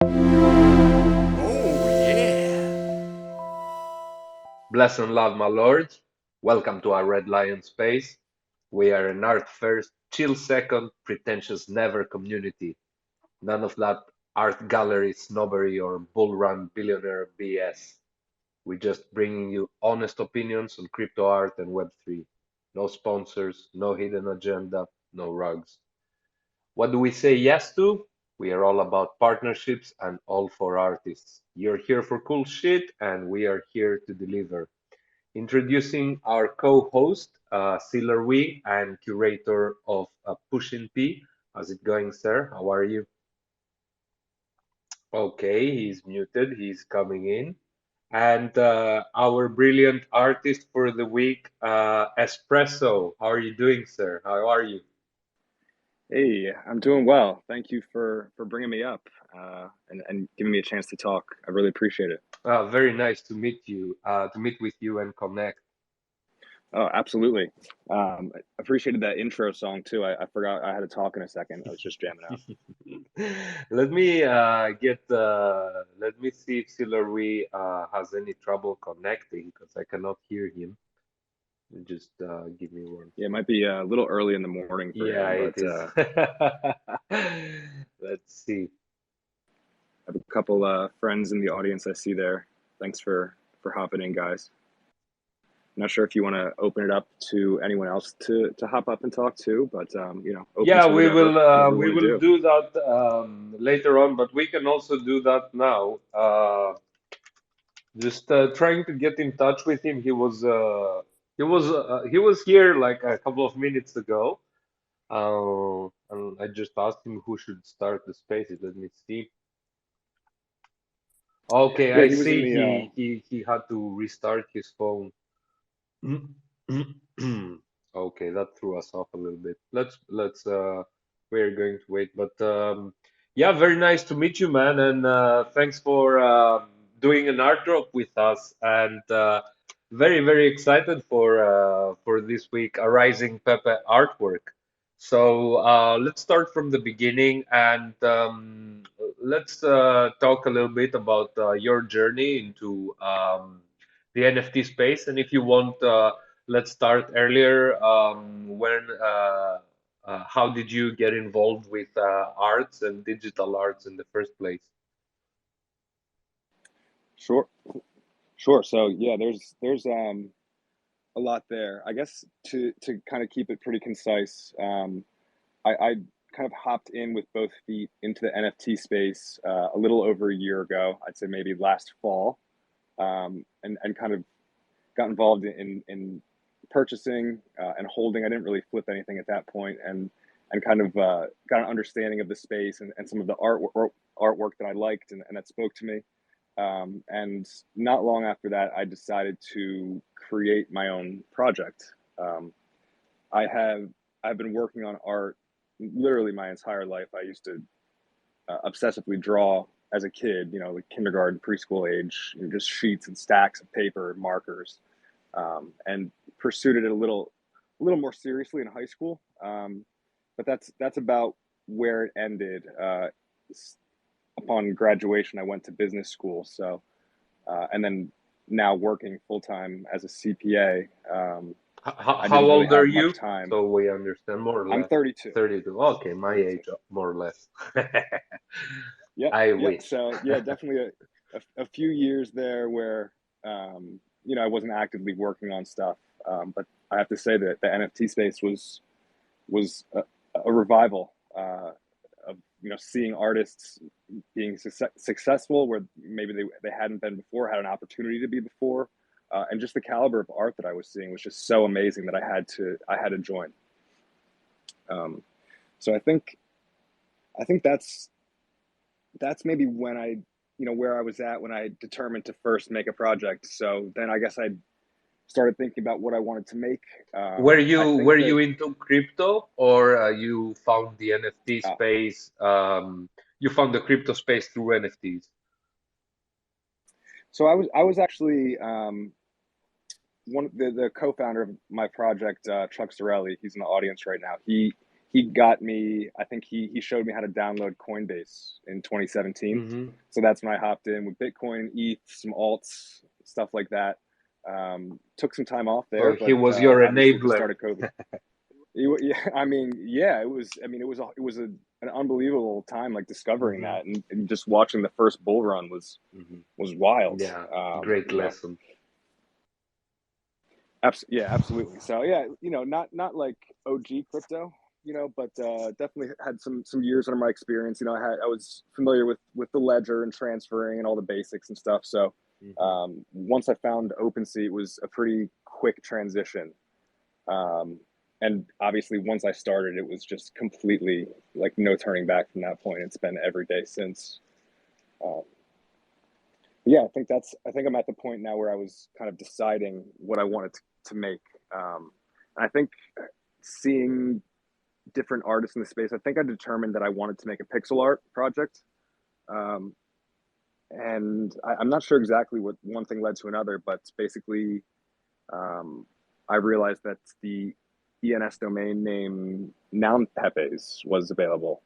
Oh, yeah. Bless and love, my lords. Welcome to our Redlion space. We are an art first, chill second, pretentious never community. None of that art gallery snobbery or bull run billionaire BS. We're just bringing you honest opinions on crypto art and Web3. No sponsors, no hidden agenda, no rugs. What do we say yes to? We are all about partnerships and all for artists. You're here for cool shit, and we are here to deliver. Introducing our co-host, Siller Wee and curator of Pushin P. How's it going, sir? How are you? Okay, he's muted. He's coming in. And our brilliant artist for the week, Espresso. How are you doing, sir? How are you? Hey, I'm doing well. Thank you for bringing me up and giving me a chance to talk. I really appreciate it. Very nice to meet you, to meet with you and connect. Oh, absolutely. I appreciated that intro song too. I forgot I had to talk in a second. I was just jamming out. Let me see if Sillery has any trouble connecting because I cannot hear him. Just give me one Yeah, it second. might be a little early in the morning for Yeah, him, it but is. Let's see. I have a couple friends in the audience I see there. Thanks for hopping in, guys. Not sure if you want to open it up to anyone else to hop up and talk to, but open Yeah, to whatever we we want to will do. do that later on, but we can also do that now. Just trying to get in touch with him. He was here like a couple of minutes ago. And I just asked him who should start the spaces. Let me see. Okay, Yeah, I he was in see the he had to restart his phone. Okay, that threw us off a little bit. Let's we're going to wait. But yeah, very nice to meet you, man, and thanks for doing an art drop with us and very excited for this week, a Rising Pepe artwork. So let's start from the beginning and let's talk a little bit about your journey into the NFT space. And if you want, let's start earlier. How did you get involved with arts and digital arts in the first place? Sure. Sure. So yeah, there's a lot there. I guess to kind of keep it pretty concise, I kind of hopped in with both feet into the NFT space a little over a year ago. I'd say maybe last fall, and kind of got involved in purchasing and holding. I didn't really flip anything at that point, and kind of got an understanding of the space and some of the artwork that I liked and that spoke to me. And not long after that, I decided to create my own project. Um, I have I've been working on art literally my entire life. I used to obsessively draw as a kid, like kindergarten, preschool age, just sheets and stacks of paper and markers, and pursued it a little more seriously in high school. But that's about where it ended. Upon graduation, I went to business school. So, and then now working full time as a CPA, I How didn't really old are have much you? time. So we understand more or I'm less. 32. 32. Okay, my 32. age, more or less. Yep, I yep. wish. So yeah, definitely a few years there where I wasn't actively working on stuff, but I have to say that the NFT space was a revival of seeing artists being successful where maybe they hadn't been before, had an opportunity to be before, and just the caliber of art that I was seeing was just so amazing that I had to join. Um, so I think that's maybe when where I was at when I determined to first make a project. So then I guess I started thinking about what I wanted to make. I think Were that you into crypto or you found the NFT uh, space? You found the crypto space through NFTs. so I was actually one the co-founder of my project, Chuck Sorelli. He's in the audience right now. He he got me. I think he showed me how to download Coinbase in 2017. Hmm. So that's when I hopped in with Bitcoin, ETH, some alts, stuff like that. Took some time off So there, he but was your obviously at the enabler. start of COVID. Yeah, I mean, yeah, it was. I mean, it was an unbelievable time, like discovering Hmm. that, and just watching the first bull run Hmm. was wild. Yeah, great You know, lesson. yeah, absolutely. So yeah, not like OG crypto, but definitely had some years under my experience. I was familiar with the ledger and transferring and all the basics and stuff. So Hmm. once I found OpenSea, it was a pretty quick transition. And obviously, once I started, it was just completely like no turning back from that point. It's been every day since. Um, yeah, I think I'm at the point now where I was kind of deciding what I wanted to make. I think seeing different artists in the space, I think I determined that I wanted to make a pixel art project. Um, and I'm not sure exactly what one thing led to another, but basically, um, I realized that the ENS domain name Noun Pepes was available.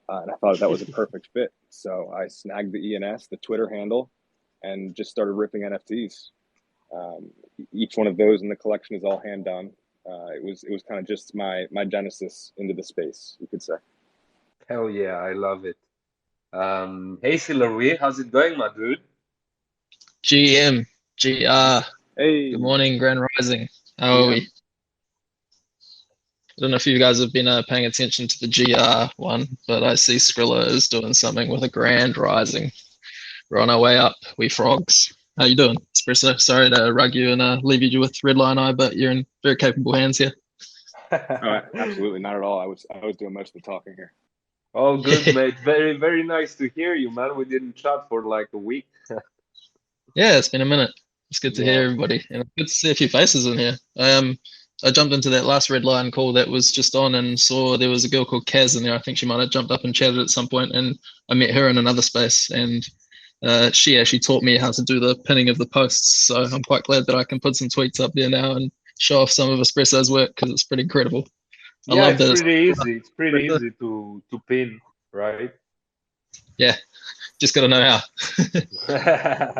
And I thought that was a perfect fit. So I snagged the ENS, the Twitter handle, and just started ripping NFTs. Um, each one of those in the collection is all hand done. It was kind of just my genesis into the space, you could say. Hell yeah, I love it. Hey, Louis, how's it going, my dude? GM, GR. Good Hey, morning, Grand Rising. How are we? GM. I don't know if you guys have been paying attention to the GR one, but I see Skrilla is doing something with a Grand Rising. We're on our way up, we frogs. How you doing, Espresso? Sorry to rug you and leave you with Redlion Eye, but you're in very capable hands here. Oh, absolutely not at all. I was doing most of the talking here. All good, mate. Very, very nice to hear you, man. We didn't chat for like a week. Yeah, it's been a minute. It's good to hear Yeah. everybody, and it's good to see a few faces in here. I jumped into that last Redlion call that was just on and saw there was a girl called Kaz in there. I think she might have jumped up and chatted at some point, and I met her in another space, and she actually taught me how to do the pinning of the posts. So I'm quite glad that I can put some tweets up there now and show off some of Espresso's work because it's pretty incredible. I Yeah, love it's that it's pretty easy. It's pretty easy to pin, right? yeah, just got to know how.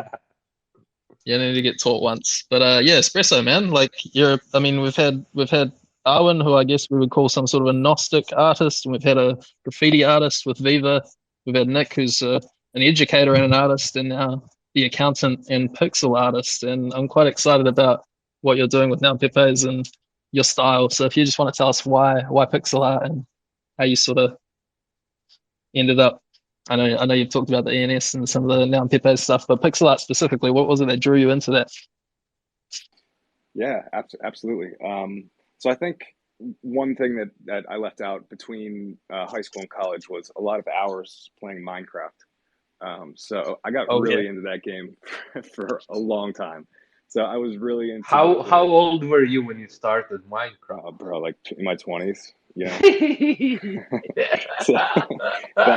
You need to get taught once. But yeah, Espresso, man. Like I mean, we've had Arwen, who I guess we would call some sort of a Gnostic artist, and we've had a graffiti artist with Viva. We've had Nick, who's an educator and an artist, and now the accountant and pixel artist. And I'm quite excited about what you're doing with Now Pepe's and your style. So if you just want to tell us why pixel art and how you sort of ended up. I know you've talked about the ENS and some of the Now Pepe stuff, but pixel art specifically, what was it that drew you into that? Yeah, absolutely. So I think one thing that I left out between high school and college was a lot of hours playing Minecraft. So I got Oh yeah, really into that game for a long time. So I was really into How old were you when you started Minecraft? bro, like in my 20s, you know. So, but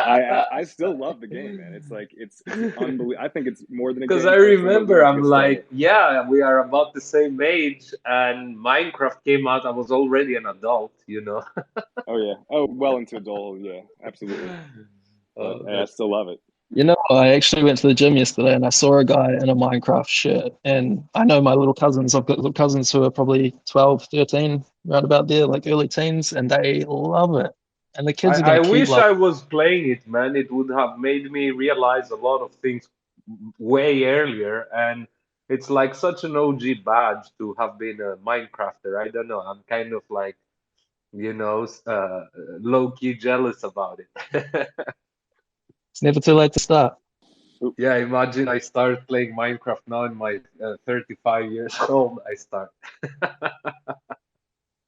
I still love the game, man. It's like it's unbelievable. I think it's more than a Because I game personally, but remember once you I'm get started, like, yeah, we are about the same age, and Minecraft came out. I was already an adult, you know. oh yeah, oh well into adult, yeah, absolutely. But Oh, I that's still love it. I actually went to the gym yesterday and I saw a guy in a Minecraft shirt. And I know my little cousins, I've got little cousins who are probably 12, 13, right about there, like early teens, and they love it. And the kids are going I to keep wish like, I was playing it, man. It would have made me realize a lot of things way earlier. And it's like such an OG badge to have been a Minecrafter. I don't know. I'm kind of like, low key jealous about it. it's never too late to start. Oop. Yeah, imagine I start playing Minecraft now in my 35 years old. I start.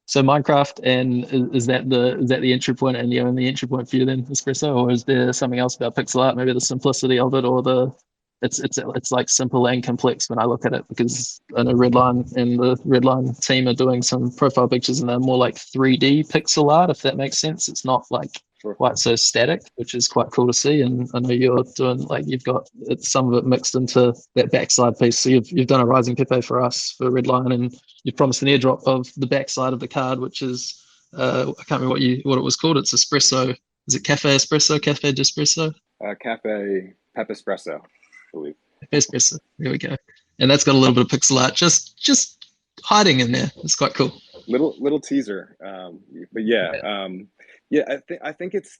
So Minecraft, and is that the entry point and the only entry point for you then, Espresso, or is there something else about pixel art, maybe the simplicity of it, or it's like simple and complex when I look at it because I know Redline and the Redline team are doing some profile pictures and they're more like 3D pixel art, if that makes sense. It's not like Sure. quite so static, which is quite cool to see. And I know you're doing like you've got some of it mixed into that backside piece. So you've done a Rising Pepe for us for Redline, and you've promised an airdrop of the backside of the card, which is I can't remember what it was called. It's Espresso. Is it Cafe Espresso? Cafe d'Espresso? Cafe Pep Espresso, I believe. Cafe Espresso. There we go. And that's got a little bit of pixel art just hiding in there. It's quite cool. Little teaser, but yeah, yeah. I think it's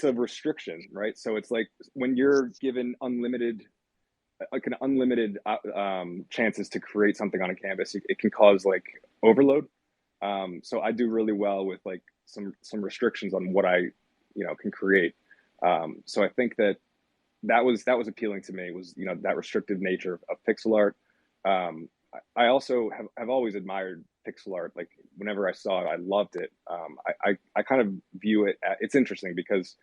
a restriction, right? So it's like when you're given unlimited chances to create something on a canvas, it can cause like overload. So I do really well with like some restrictions on what I can create. So I think that was appealing to me, was that restrictive nature of pixel art. I also have always admired pixel art. Like whenever I saw it, I loved it. I kind of view it it's interesting because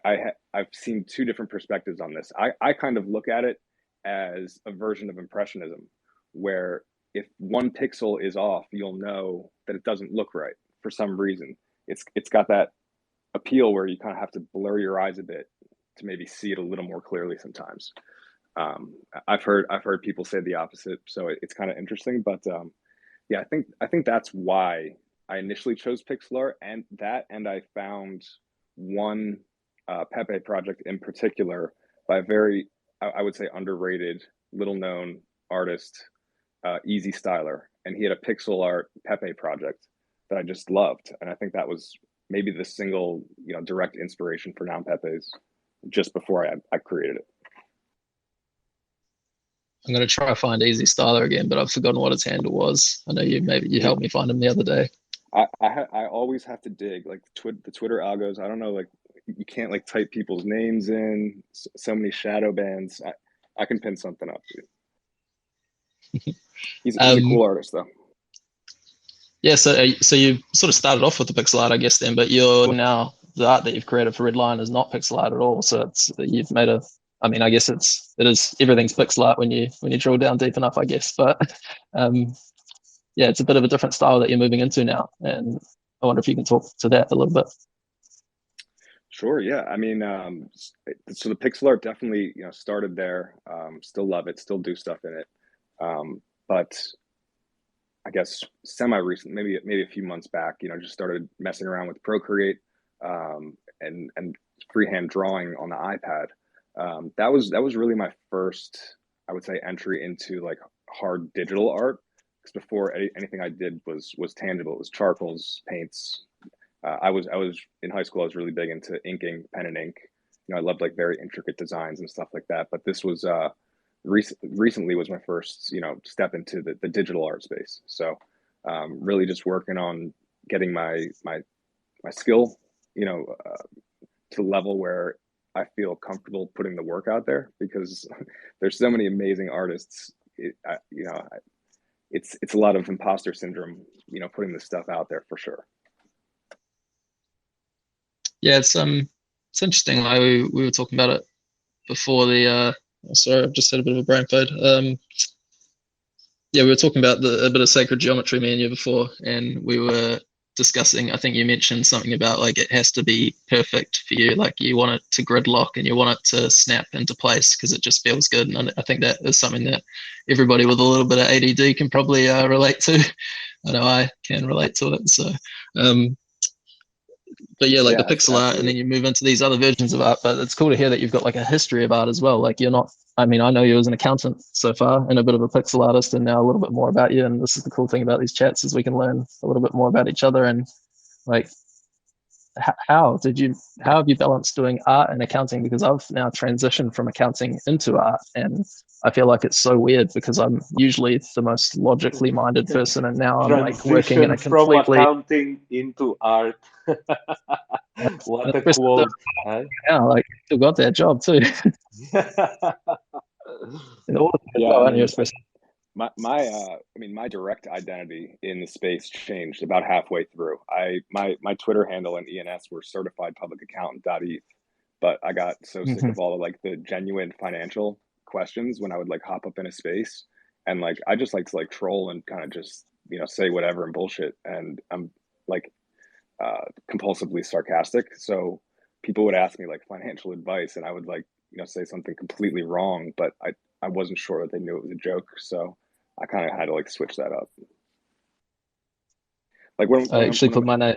I've seen two different perspectives on this. I kind of look at it as a version of impressionism, where if one pixel is off, you'll know that it doesn't look right for some reason. It's got that appeal where you kind of have to blur your eyes a bit to maybe see it a little more clearly sometimes. I've heard people say the opposite, so it's kind of interesting. But yeah, I think that's why I initially chose pixel art, and I found one Pepe project in particular by a very, I would say, underrated, little known artist, Easy Styler, and he had a pixel art Pepe project that I just loved, and I think that was maybe the single direct inspiration for Noun Pepes just before I created it. I'm going to try to find Easy Styler again, but I've forgotten what his handle was. I know you helped me find him the other day. I always have to dig like the Twitter algos. I don't know, like you can't like type people's names in. So many shadow bans. I can pin something up, dude. He's a cool artist, though. Yeah, so you sort of started off with the pixel art, I guess, then, but you're now, the art that you've created for Redlion is not pixel art at all. So you've made I mean, I guess it is everything's pixel art when you drill down deep enough, I guess. But yeah, it's a bit of a different style that you're moving into now, and I wonder if you can talk to that a little bit. Sure. Yeah. I mean, so the pixel art definitely started there. Still love it. Still do stuff in it. But I guess semi-recent, maybe a few months back, just started messing around with Procreate and freehand drawing on the iPad. That was really my first, I would say, entry into like hard digital art. Because before anything I did was tangible. It was charcoals, paints. I was in high school. I was really big into inking, pen and ink. I loved like very intricate designs and stuff like that. But this was recently was my first step into the digital art space. So really just working on getting my skill to the level where I feel comfortable putting the work out there, because there's so many amazing artists. It's a lot of imposter syndrome, putting this stuff out there for sure. Yeah, it's interesting. Like we were talking about it before the sorry, I've just had a bit of a brain fade. Yeah, we were talking about a bit of sacred geometry, me and you, before, and we were discussing, I think you mentioned something about like it has to be perfect for you, like you want it to gridlock and you want it to snap into place because it just feels good. And I think that is something that everybody with a little bit of ADD can probably relate to. I know I can relate to it. So but yeah, like the pixel art, and then you move into these other versions of art. But it's cool to hear that you've got like a history of art as well. Like you're not, I mean, I know you as an accountant so far and a bit of a pixel artist, and now a little bit more about you. And this is the cool thing about these chats, is we can learn a little bit more about each other. And like, how have you balanced doing art and accounting? Because I've now transitioned from accounting into art, and I feel like it's so weird because I'm usually the most logically minded person, and now I'm like working in a completely from accounting into art. What a quote! Yeah, like you still got that job too. My direct identity in the space changed about halfway through. My Twitter handle and ENS were certified public accountant.eth, but I got so sick of all of like the genuine financial questions when I would like hop up in a space, and like I just like to like troll and kind of just say whatever and bullshit, and I'm like compulsively sarcastic. So people would ask me like financial advice, and I would like say something completely wrong, but I wasn't sure that they knew it was a joke, so I kind of had to like switch that up. Like when I actually put my name.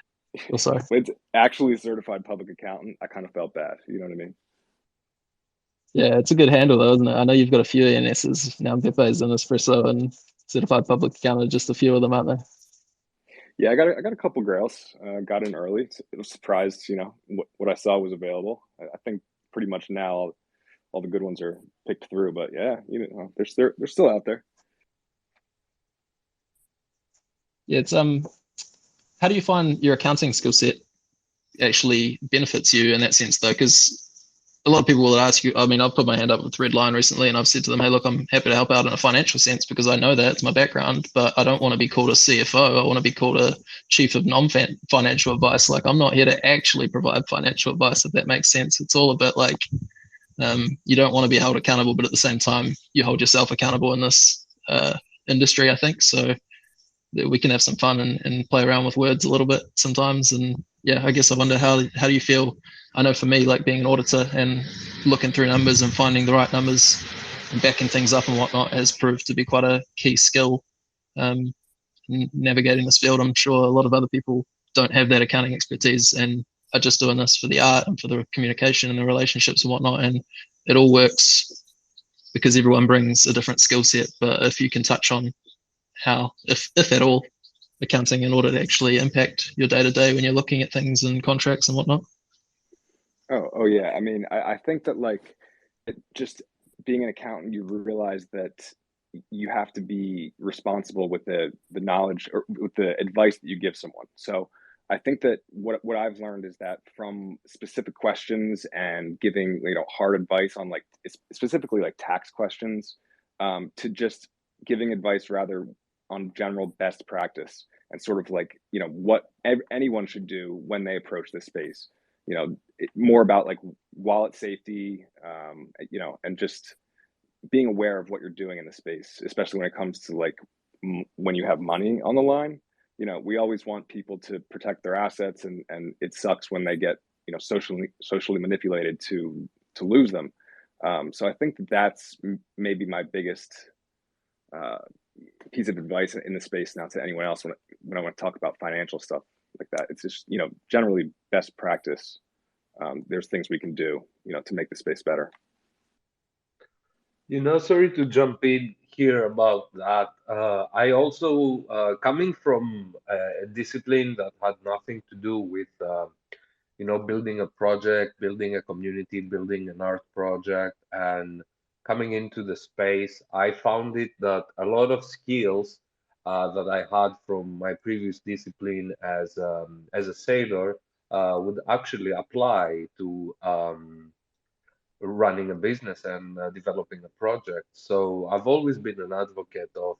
Oh, sorry. It's actually a certified public accountant. I kind of felt bad. You know what I mean? Yeah, it's a good handle though, isn't it? I know you've got a few ENSs now, Pepe's and Espresso and certified public accountant, just a few of them out there. Yeah, I got a couple grails. Got in early. I was surprised, you know, what I saw was available. I think pretty much now all the good ones are picked through. But yeah, you know, they're still out there. Yeah, it's how do you find your accounting skill set actually benefits you in that sense though? Because a lot of people will ask you, I mean, I've put my hand up with Redlion recently and I've said to them, hey, look, I'm happy to help out in a financial sense because I know that it's my background, but I don't want to be called a CFO. I want to be called a chief of non-financial advice. Like, I'm not here to actually provide financial advice, if that makes sense. It's all a bit like you don't want to be held accountable, but at the same time, you hold yourself accountable in this industry, I think. So that we can have some fun and play around with words a little bit sometimes. And yeah, I guess I wonder how do you feel? I know for me, like being an auditor and looking through numbers and finding the right numbers and backing things up and whatnot has proved to be quite a key skill um, in navigating this field. I'm sure a lot of other people don't have that accounting expertise and are just doing this for the art and for the communication and the relationships and whatnot. And it all works because everyone brings a different skill set. But if you can touch on how, if at all, accounting in order to actually impact your day to day when you're looking at things and contracts and whatnot. Oh yeah. I mean, I think that like just being an accountant, you realize that you have to be responsible with the knowledge or with the advice that you give someone. So I think that what I've learned is that from specific questions and giving, you know, hard advice on like specifically like tax questions, to just giving advice rather on general best practice and sort of like, you know, what anyone should do when they approach this space. You know, more about like wallet safety, you know, and just being aware of what you're doing in the space, especially when it comes to like when you have money on the line. You know, we always want people to protect their assets, and it sucks when they get, you know, socially manipulated to lose them. So I think that that's maybe my biggest uh, piece of advice in the space now to anyone else when I want to talk about financial stuff like that. It's just, you know, generally best practice. There's things we can do, you know, to make the space better. You know, sorry to jump in here about that. I also, coming from a discipline that had nothing to do with, you know, building a project, building a community, building an art project, and coming into the space, I found it that a lot of skills that I had from my previous discipline as a sailor would actually apply to running a business and developing a project. So I've always been an advocate of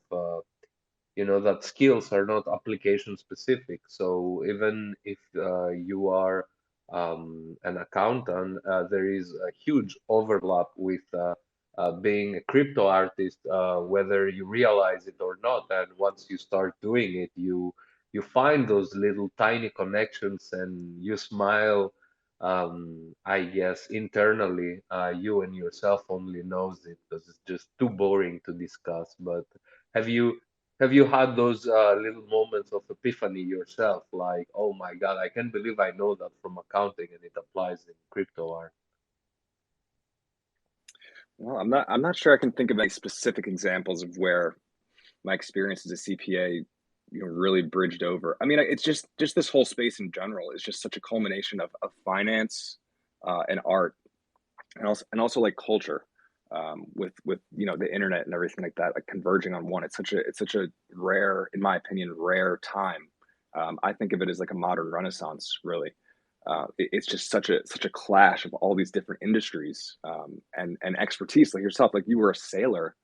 you know that skills are not application specific. So even if you are an accountant, there is a huge overlap with being a crypto artist, whether you realize it or not. And once you start doing it, you find those little tiny connections, and you smile. I guess internally, you and yourself only knows it because it's just too boring to discuss. But have you? Have you had those little moments of epiphany yourself? Like, oh my God, I can't believe I know that from accounting and it applies in crypto art. Well, I'm not sure I can think of any specific examples of where my experience as a CPA, you know, really bridged over. I mean, it's just this whole space in general is just such a culmination of finance, and art, and also like culture, with you know the internet and everything like that, like converging on one. It's such a rare, in my opinion, rare time. I think of it as like a modern renaissance, really. It's just such a clash of all these different industries, and expertise, like yourself. Like you were a sailor,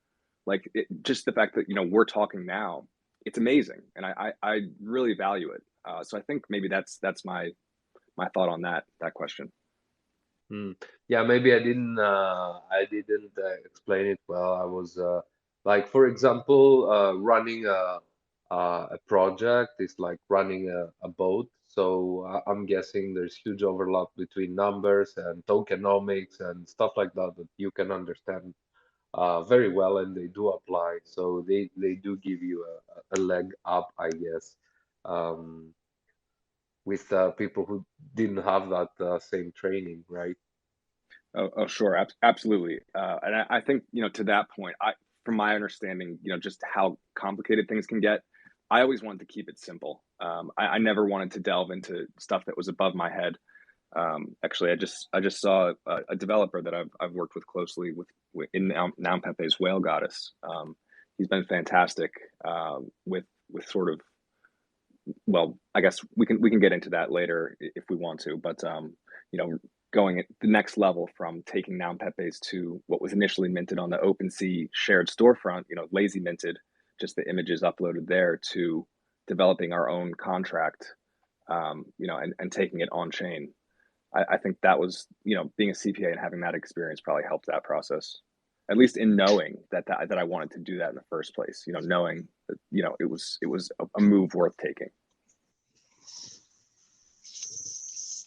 like just the fact that, you know, we're talking now, it's amazing, and I really value it. So I think maybe that's my thought on that question. Hmm. Yeah, maybe I didn't explain it well. I was like, for example, running a project is like running a boat. So I'm guessing there's huge overlap between numbers and tokenomics and stuff like that that you can understand very well, and they do apply. So they do give you a leg up, I guess. Um, with people who didn't have that same training, right? Oh, sure, absolutely. And I think, to that point, from my understanding, just how complicated things can get, I always wanted to keep it simple. I never wanted to delve into stuff that was above my head. Actually, I just saw a developer that I've worked with closely in Noun Pepe's Whale Goddess. He's been fantastic with sort of, well, I guess we can get into that later if we want to, but going at the next level from taking Noun Pepes to what was initially minted on the OpenSea shared storefront, lazy minted, just the images uploaded there, to developing our own contract, and taking it on chain. I think that was, being a CPA and having that experience probably helped that process, at least in knowing that I wanted to do that in the first place. Knowing that it was a move worth taking.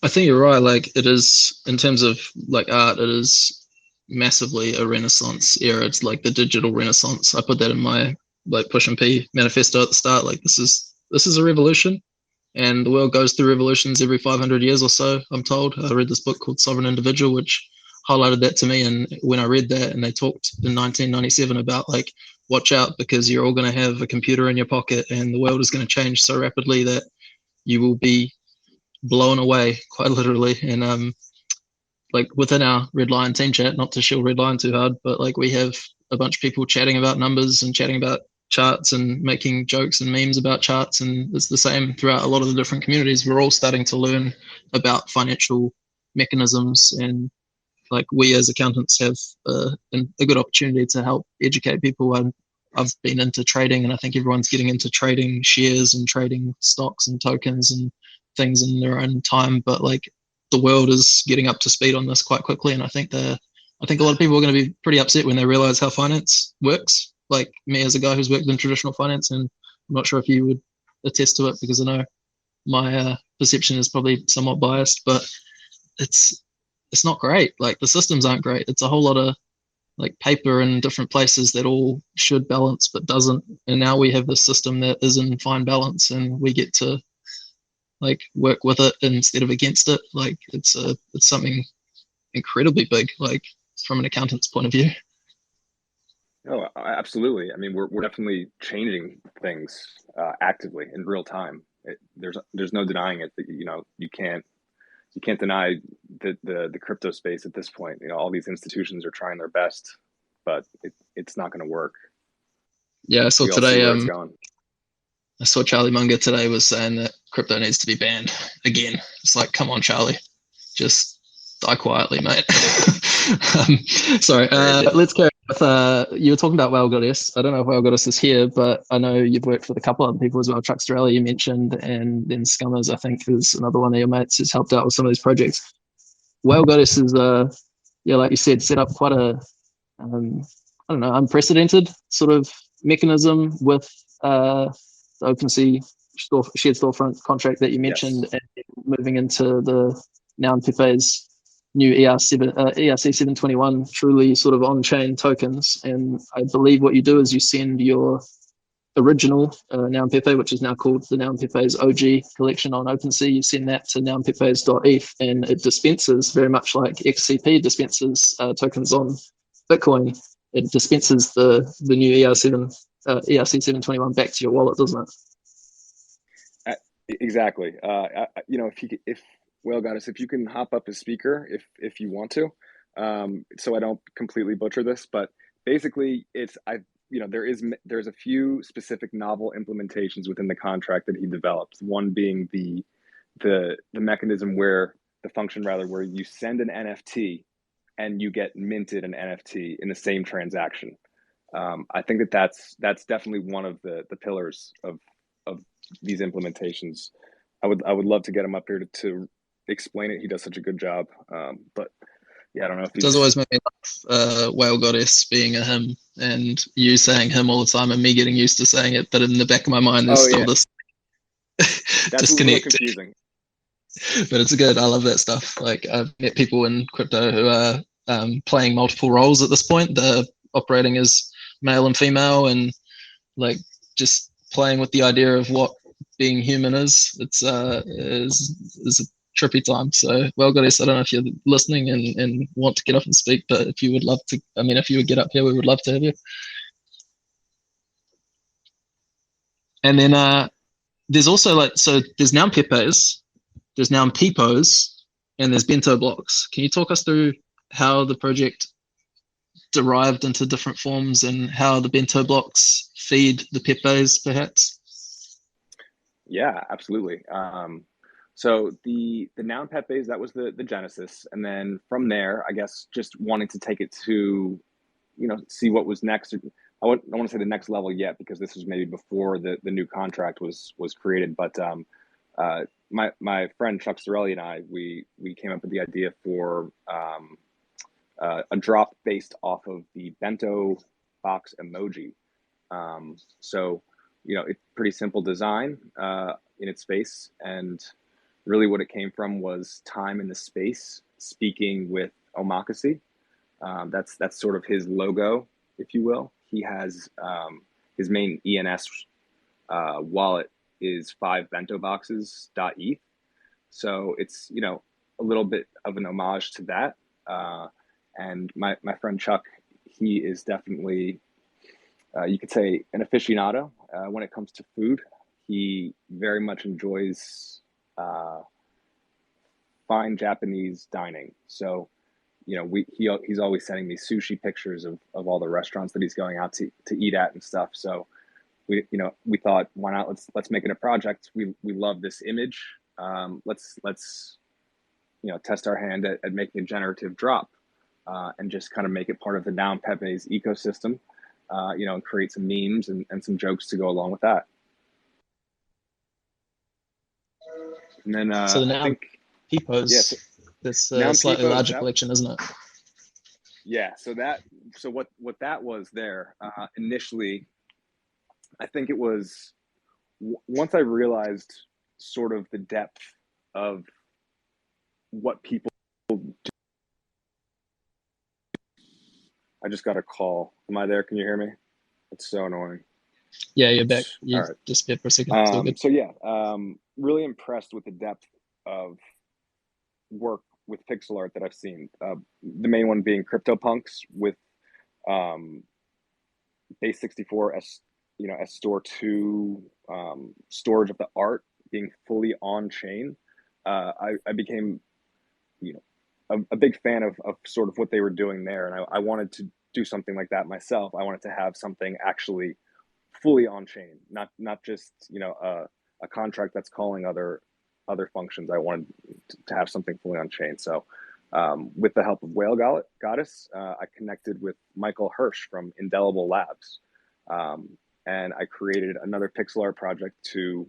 I think you're right. Like, it is, in terms of like art, it is massively a Renaissance era. It's like the digital Renaissance. I put that in my like Push and P manifesto at the start. Like, this is a revolution, and the world goes through revolutions every 500 years or so, I'm told. I read this book called Sovereign Individual, which highlighted that to me. And when I read that, and they talked in 1997 about like, watch out, because you're all going to have a computer in your pocket, and the world is going to change so rapidly that you will be blown away, quite literally. And like, within our Redlion team chat, not to shill Redlion too hard, but like, we have a bunch of people chatting about numbers and chatting about charts and making jokes and memes about charts, and it's the same throughout a lot of the different communities. We're all starting to learn about financial mechanisms, and like, we as accountants have a good opportunity to help educate people. I've been into trading, and I think everyone's getting into trading shares and trading stocks and tokens and things in their own time, but like, the world is getting up to speed on this quite quickly. And I think a lot of people are going to be pretty upset when they realize how finance works. Like me, as a guy who's worked in traditional finance, and I'm not sure if you would attest to it, because I know my perception is probably somewhat biased, but it's not great. Like, the systems aren't great. It's a whole lot of like paper in different places that all should balance but doesn't. And now we have this system that is in fine balance, and we get to like work with it instead of against it. Like, it's something incredibly big, like, from an accountant's point of view. Oh, absolutely. I mean, we're definitely changing things actively in real time. There's no denying it. That you can't deny the crypto space at this point. All these institutions are trying their best, but it's not going to work. Yeah, so we all see today where it's going. I saw Charlie Munger today was saying that crypto needs to be banned again. It's like, come on, Charlie, just die quietly, mate. Sorry, let's carry on with, you were talking about Whale Goddess. I don't know if Whale Goddess is here, but I know you've worked with a couple other people as well. Chuck Strella, you mentioned, and then Scummers, I think, is another one of your mates who's helped out with some of these projects. Whale Goddess is, like you said, set up quite a, I don't know, unprecedented sort of mechanism with the OpenSea shared storefront contract that you mentioned, yes, and moving into the Noun Pepe's new ERC 721 truly sort of on-chain tokens. And I believe what you do is you send your original Noun Pepe, which is now called the Noun Pepe's OG collection on OpenSea, you send that to nounpepes.eth, and it dispenses, very much like XCP dispenses tokens on Bitcoin. It dispenses the new ERC 721 back to your wallet, doesn't it? Exactly. If Whale Goddess, if you can hop up as speaker, if you want to, so I don't completely butcher this, but basically there's a few specific novel implementations within the contract that he developed. One being the mechanism where the function rather where you send an NFT and you get minted an NFT in the same transaction. I think that's definitely one of the pillars of these implementations. I would love to get him up here to explain it. He does such a good job. But yeah, I don't know if it does always make me laugh, Whale Goddess being a him, and you saying him all the time, and me getting used to saying it, but in the back of my mind there's still this disconnect. Confusing. But it's good. I love that stuff. Like, I've met people in crypto who are playing multiple roles at this point. They're operating as male and female, and like just playing with the idea of what being human is. It's is a trippy time. So, well, Goddess, I don't know if you're listening and want to get up and speak, but if you would love to, I mean, if you would get up here, we would love to have you. And then there's also like, so there's now Pepes, there's now Pepos, and there's bento blocks. Can you talk us through how the project derived into different forms and how the bento blocks feed the Pepes, perhaps? Yeah, absolutely. So the noun pepes, that was the genesis, and then from there, I guess just wanting to take it to, see what was next. I don't want to say the next level yet, because this was maybe before the new contract was created. But my friend Chuck Sorelli and I, we came up with the idea for a drop based off of the bento box emoji. So it's pretty simple design in its space, and really what it came from was time in the space speaking with omakase. That's sort of his logo, if you will. He has his main ENS wallet is 5bentoboxes.eth. So it's a little bit of an homage to that. And my friend Chuck, he is definitely you could say an aficionado when it comes to food. He very much enjoys fine Japanese dining. So, he's always sending me sushi pictures of all the restaurants that he's going out to eat at and stuff. So we thought, why not? Let's make it a project. We love this image. Let's test our hand at making a generative drop and just kind of make it part of the Noun Pepe's ecosystem. And create some memes and some jokes to go along with that. And then so the I think Pepos, yeah, so this slightly Pepos, larger collection, isn't it? Yeah. So what that was there initially, I think it was once I realized sort of the depth of what people do. I just got a call. Am I there? Can you hear me? It's so annoying. Yeah, you're back. You All right. disappeared for a second. So yeah, really impressed with the depth of work with pixel art that I've seen. The main one being CryptoPunks with Base 64 as as store 2 storage of the art being fully on chain. I became a big fan of sort of what they were doing there, and I wanted to do something like that myself. I wanted to have something actually fully on chain, not just a contract that's calling other functions. I wanted to have something fully on chain. So with the help of Whale Goddess, I connected with Michael Hirsch from Indelible Labs, and I created another pixel art project to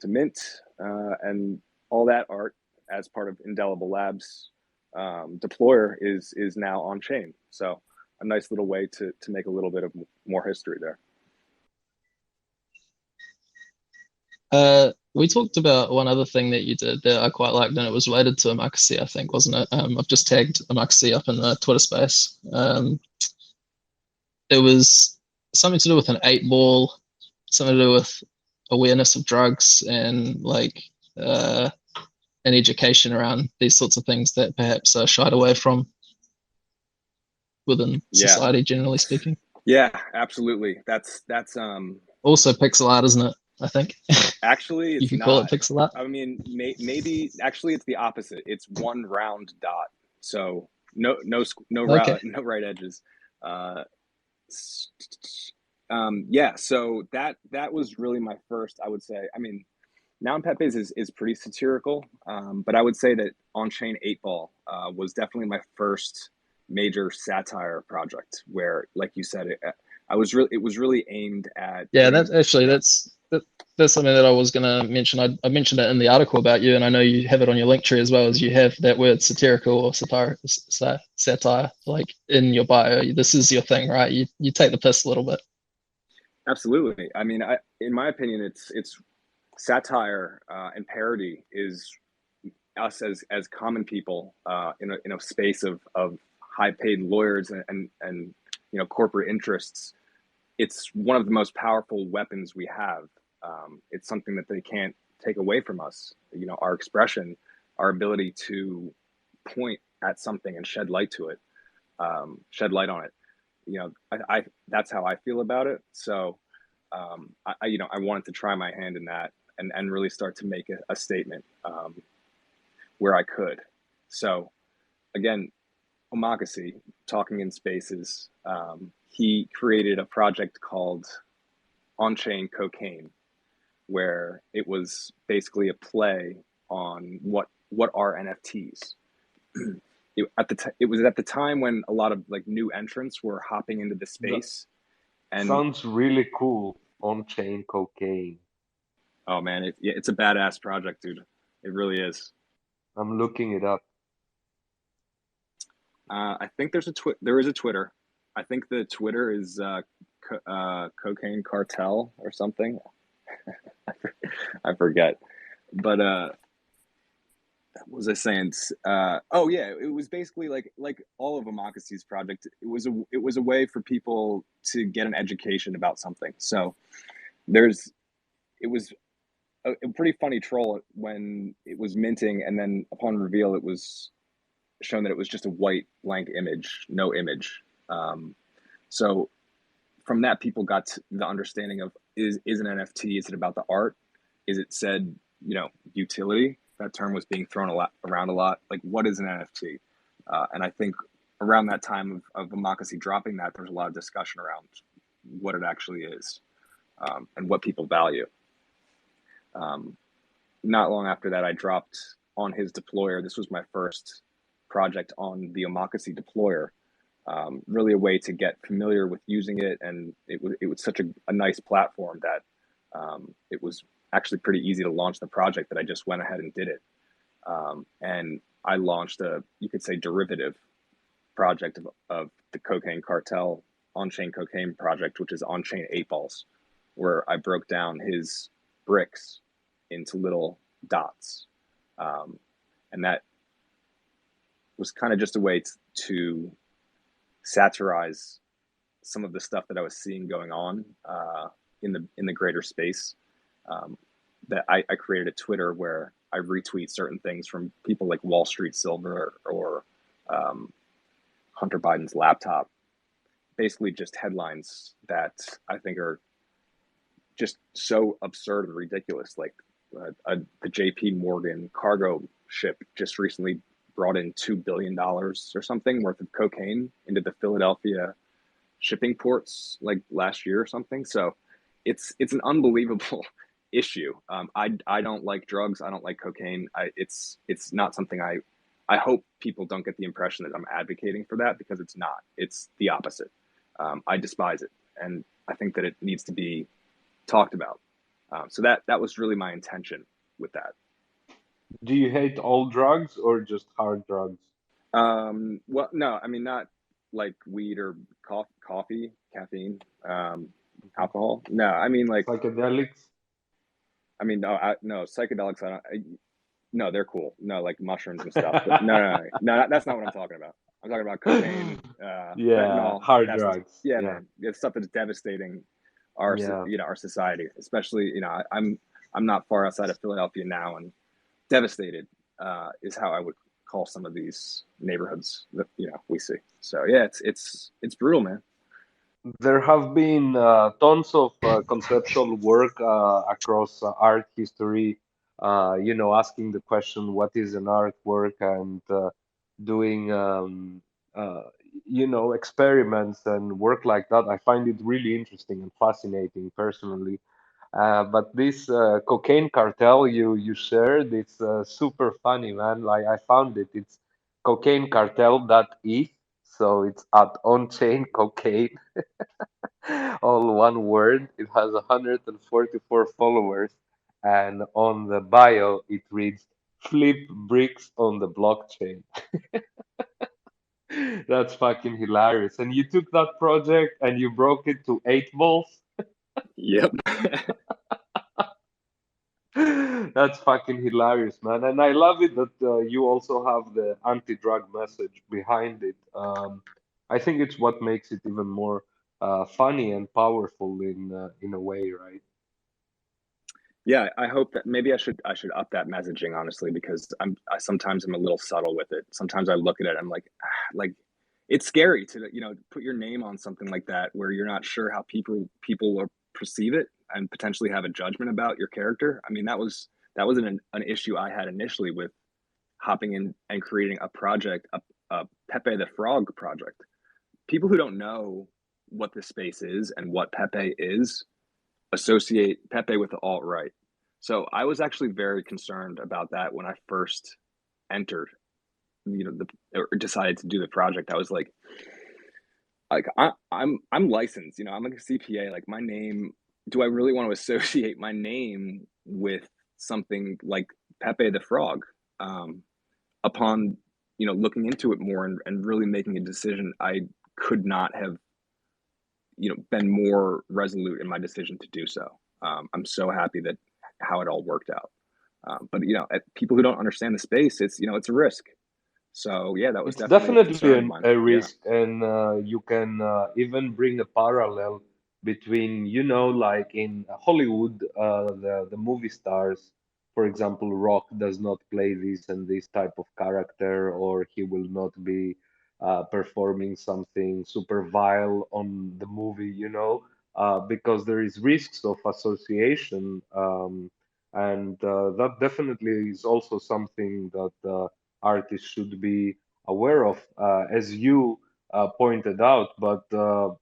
mint and all that art as part of Indelible Labs deployer is now on chain. So a nice little way to make a little bit of more history there. We talked about one other thing that you did that I quite liked, and it was related to omakase, I think, wasn't it? I've just tagged omakase up in the Twitter space. It was something to do with an 8-ball, something to do with awareness of drugs and like an education around these sorts of things that perhaps are shied away from within society, generally speaking. Yeah, absolutely. That's also pixel art, isn't it? I think. Actually, it's you can not. call it pixel art. I mean, maybe actually it's the opposite. It's one round dot. So no right edges. Yeah. So that was really my first. I would say. I mean, Noun Pepes is pretty satirical, but I would say that On Chain 8-Ball was definitely my first major satire project. Where, like you said, it was really aimed at. Yeah, that's something that I was going to mention. I mentioned it in the article about you, and I know you have it on your link tree as well, as you have that word satirical or satire like in your bio. This is your thing, right? You take the piss a little bit. Absolutely. I mean, in my opinion, it's satire and parody is us as common people in a space of high paid lawyers and corporate interests. It's one of the most powerful weapons we have It's something that they can't take away from us. You know, our expression, our ability to point at something and shed light to it, shed light on it. You know, I that's how I feel about it. So, you know, I wanted to try my hand in that and really start to make a statement where I could. So, again, Omakase, talking in spaces, he created a project called On Chain Cocaine, where it was basically a play on what are NFTs. It was at the time when a lot of like new entrants were hopping into the That space, and sounds really cool. On-chain cocaine. oh man, it's a badass project, dude. It really is. I'm looking it up. I think there is a Twitter. I think the Twitter is Cocaine Cartel or something. I forget. But what was I saying? Oh yeah, it was basically like all of Amakase's project. It was a way for people to get an education about something. So there's it was a pretty funny troll when it was minting, and then upon reveal, it was shown that it was just a white blank image, no image. Um, so from that, people got the understanding of is an NFT? Is it about the art? Is it said, you know, utility? That term was being thrown around a lot. Like, what is an NFT? And I think around that time of Omakase dropping that, there was a lot of discussion around what it actually is, and what people value. Um, Not long after that, I dropped on his deployer. This was my first project on the Omakase deployer. Really a way to get familiar with using it, and it was such a nice platform that it was actually pretty easy to launch the project that I just went ahead and did it. And I launched a, you could say, derivative project of the Cocaine Cartel on-chain cocaine project, which is on-chain 8 balls, where I broke down his bricks into little dots. Um, and that was kind of just a way to satirize some of the stuff that I was seeing going on in the greater space. Um, that I created a Twitter where I retweet certain things from people like Wall Street Silver or Hunter Biden's laptop. Basically, just headlines that I think are just so absurd and ridiculous. Like the J.P. Morgan cargo ship just recently brought in $2 billion or something worth of cocaine into the Philadelphia shipping ports like last year or something. So it's an unbelievable issue. I don't like drugs. I don't like cocaine. It's not something I hope people don't get the impression that I'm advocating for that, because it's not. It's the opposite. I despise it, and I think that it needs to be talked about. So that was really my intention with that. Do you hate all drugs or just hard drugs? Well, no, I mean not like weed or coffee, caffeine, alcohol. No, I mean like Psychedelics? I mean no psychedelics. No, they're cool. No, like mushrooms and stuff. But no, that's not what I'm talking about. I'm talking about cocaine, Yeah, fentanyl. hard That's drugs. yeah, Yeah, man. It's stuff that's devastating yeah. our society, especially I'm not far outside of Philadelphia now, and devastated is how I would call some of these neighborhoods that we see. So yeah, it's brutal, man. There have been tons of conceptual work across art history, asking the question, what is an artwork, and doing, uh, experiments and work like that. I find it really interesting and fascinating personally. But this cocaine cartel you shared, it's super funny, man. Like I found it. It's cocainecartel.eth, so it's at on-chain cocaine, all one word. It has 144 followers, and on the bio it reads "Flip bricks on the blockchain." That's fucking hilarious. And you took that project and you broke it to 8 balls. Yep. That's fucking hilarious, man. And I love it that you also have the anti-drug message behind it. I think it's what makes it even more funny and powerful in a way, right? Yeah, I hope that maybe I should up that messaging honestly because I sometimes I'm a little subtle with it. Sometimes I look at it, I'm like, like it's scary to put your name on something like that where you're not sure how people will perceive it and potentially have a judgment about your character. I mean, that was an issue I had initially with hopping in and creating a project, a Pepe the Frog project. People who don't know what the space is and what Pepe is associate Pepe with the alt right. So I was actually very concerned about that when I first entered, or decided to do the project. I was like I'm licensed, I'm like a CPA. Like my name, do I really want to associate my name with something like Pepe the Frog? Upon looking into it more and really making a decision, I could not have been more resolute in my decision to do so. I'm so happy that how it all worked out. But people who don't understand the space, it's a risk. So yeah, that was It's definitely a definitely concern of mine. a Yeah. risk, and you can even bring a parallel between, like in Hollywood, the movie stars, for example, Rock does not play this and this type of character, or he will not be performing something super vile on the movie, because there is risks of association, and that definitely is also something that artists should be aware of, as you pointed out, but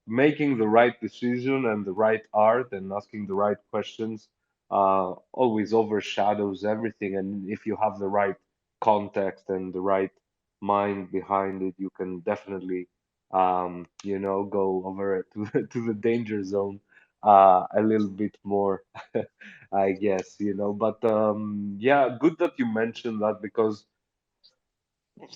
making the right decision and the right art and asking the right questions always overshadows everything. And if you have the right context and the right mind behind it, you can definitely, go over to, to the danger zone a little bit more, I guess, But yeah, good that you mentioned that because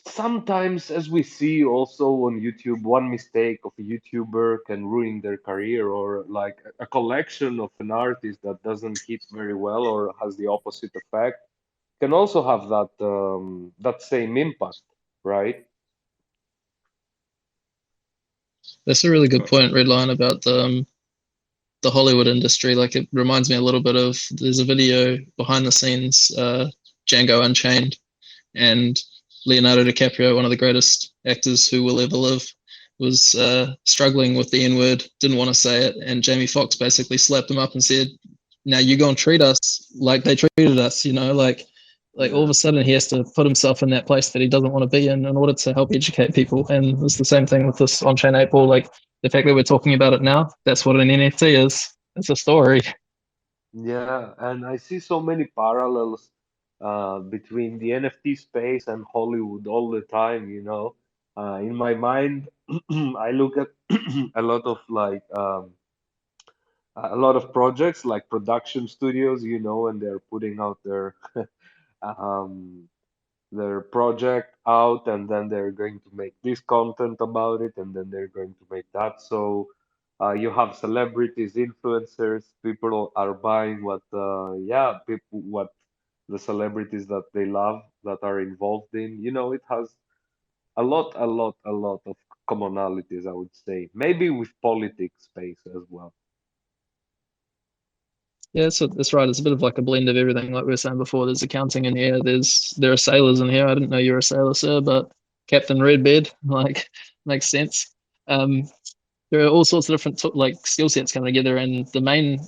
sometimes, as we see also on YouTube, one mistake of a YouTuber can ruin their career, or like a collection of an artist that doesn't hit very well or has the opposite effect can also have that same impact, right? That's a really good point, Redline, about the Hollywood industry. Like it reminds me a little bit of there's a video behind the scenes, Django Unchained, and Leonardo DiCaprio, one of the greatest actors who will ever live, was struggling with the N word, didn't want to say it, and Jamie Foxx basically slapped him up and said, "Now you're gonna treat us like they treated us," like all of Yeah. a sudden he has to put himself in that place that he doesn't want to be in order to help educate people. And it's the same thing with this on-chain 8 ball. Like the fact that we're talking about it now, that's what an NFT is. It's a story. Yeah, and I see so many parallels between the NFT space and Hollywood all the time, In my mind, I look at a lot of a lot of projects like production studios, and they're putting out um, their project out, and then they're going to make this content about it, and then they're going to make that. So you have celebrities, influencers, people are buying yeah, people what the celebrities that they love that are involved in. It has a lot of commonalities, I would say. Maybe with politics space as well. Yeah, so that's right. It's a bit of like a blend of everything. Like we were saying before, there's accounting in here. There are sailors in here. I didn't know you were a sailor, sir, but Captain Redbeard, like, makes sense. Um, there are all sorts of different like skill sets coming together, and the main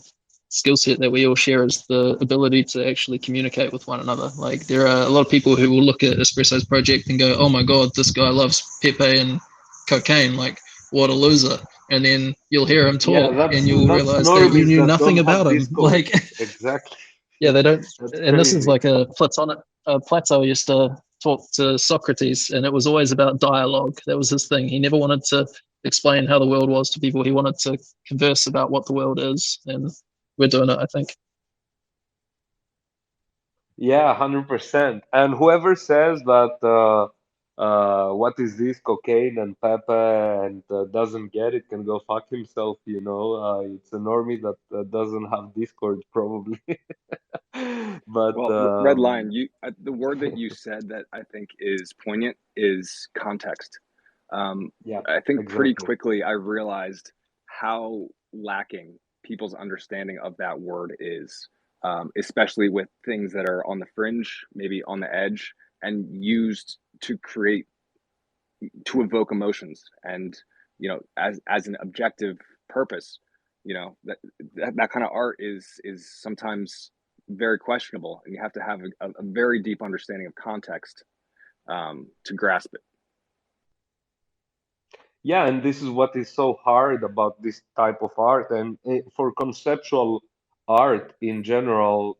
skill set that we all share is the ability to actually communicate with one another. Like there are a lot of people who will look at Espresso's project and go, "Oh my god, this guy loves Pepe and cocaine. Like what a loser." And then you'll hear him Yeah, talk, and you'll that's realize that you normies knew that nothing don't have about him. Discord. Like Exactly. yeah, they don't. That's And this is crazy. like a Platonic. Plato used to talk to Socrates, and it was always about dialogue. That was his thing. He never wanted to explain how the world was to people. He wanted to converse about what the world is, and we're doing it, I think. Yeah, 100%. And whoever says that what is this cocaine and Pepe and doesn't get it can go fuck himself, it's a normie that doesn't have Discord probably. But Well, Red Lion, the word that you said that I think is poignant is context. yeah, I think pretty exactly. quickly I realized how lacking people's understanding of that word is. especially with things that are on the fringe, maybe on the edge, and used to evoke emotions, and as an objective purpose. That kind of art is sometimes very questionable, and you have to have a very deep understanding of context to grasp it. Yeah, and this is what is so hard about this type of art, and for conceptual art in general,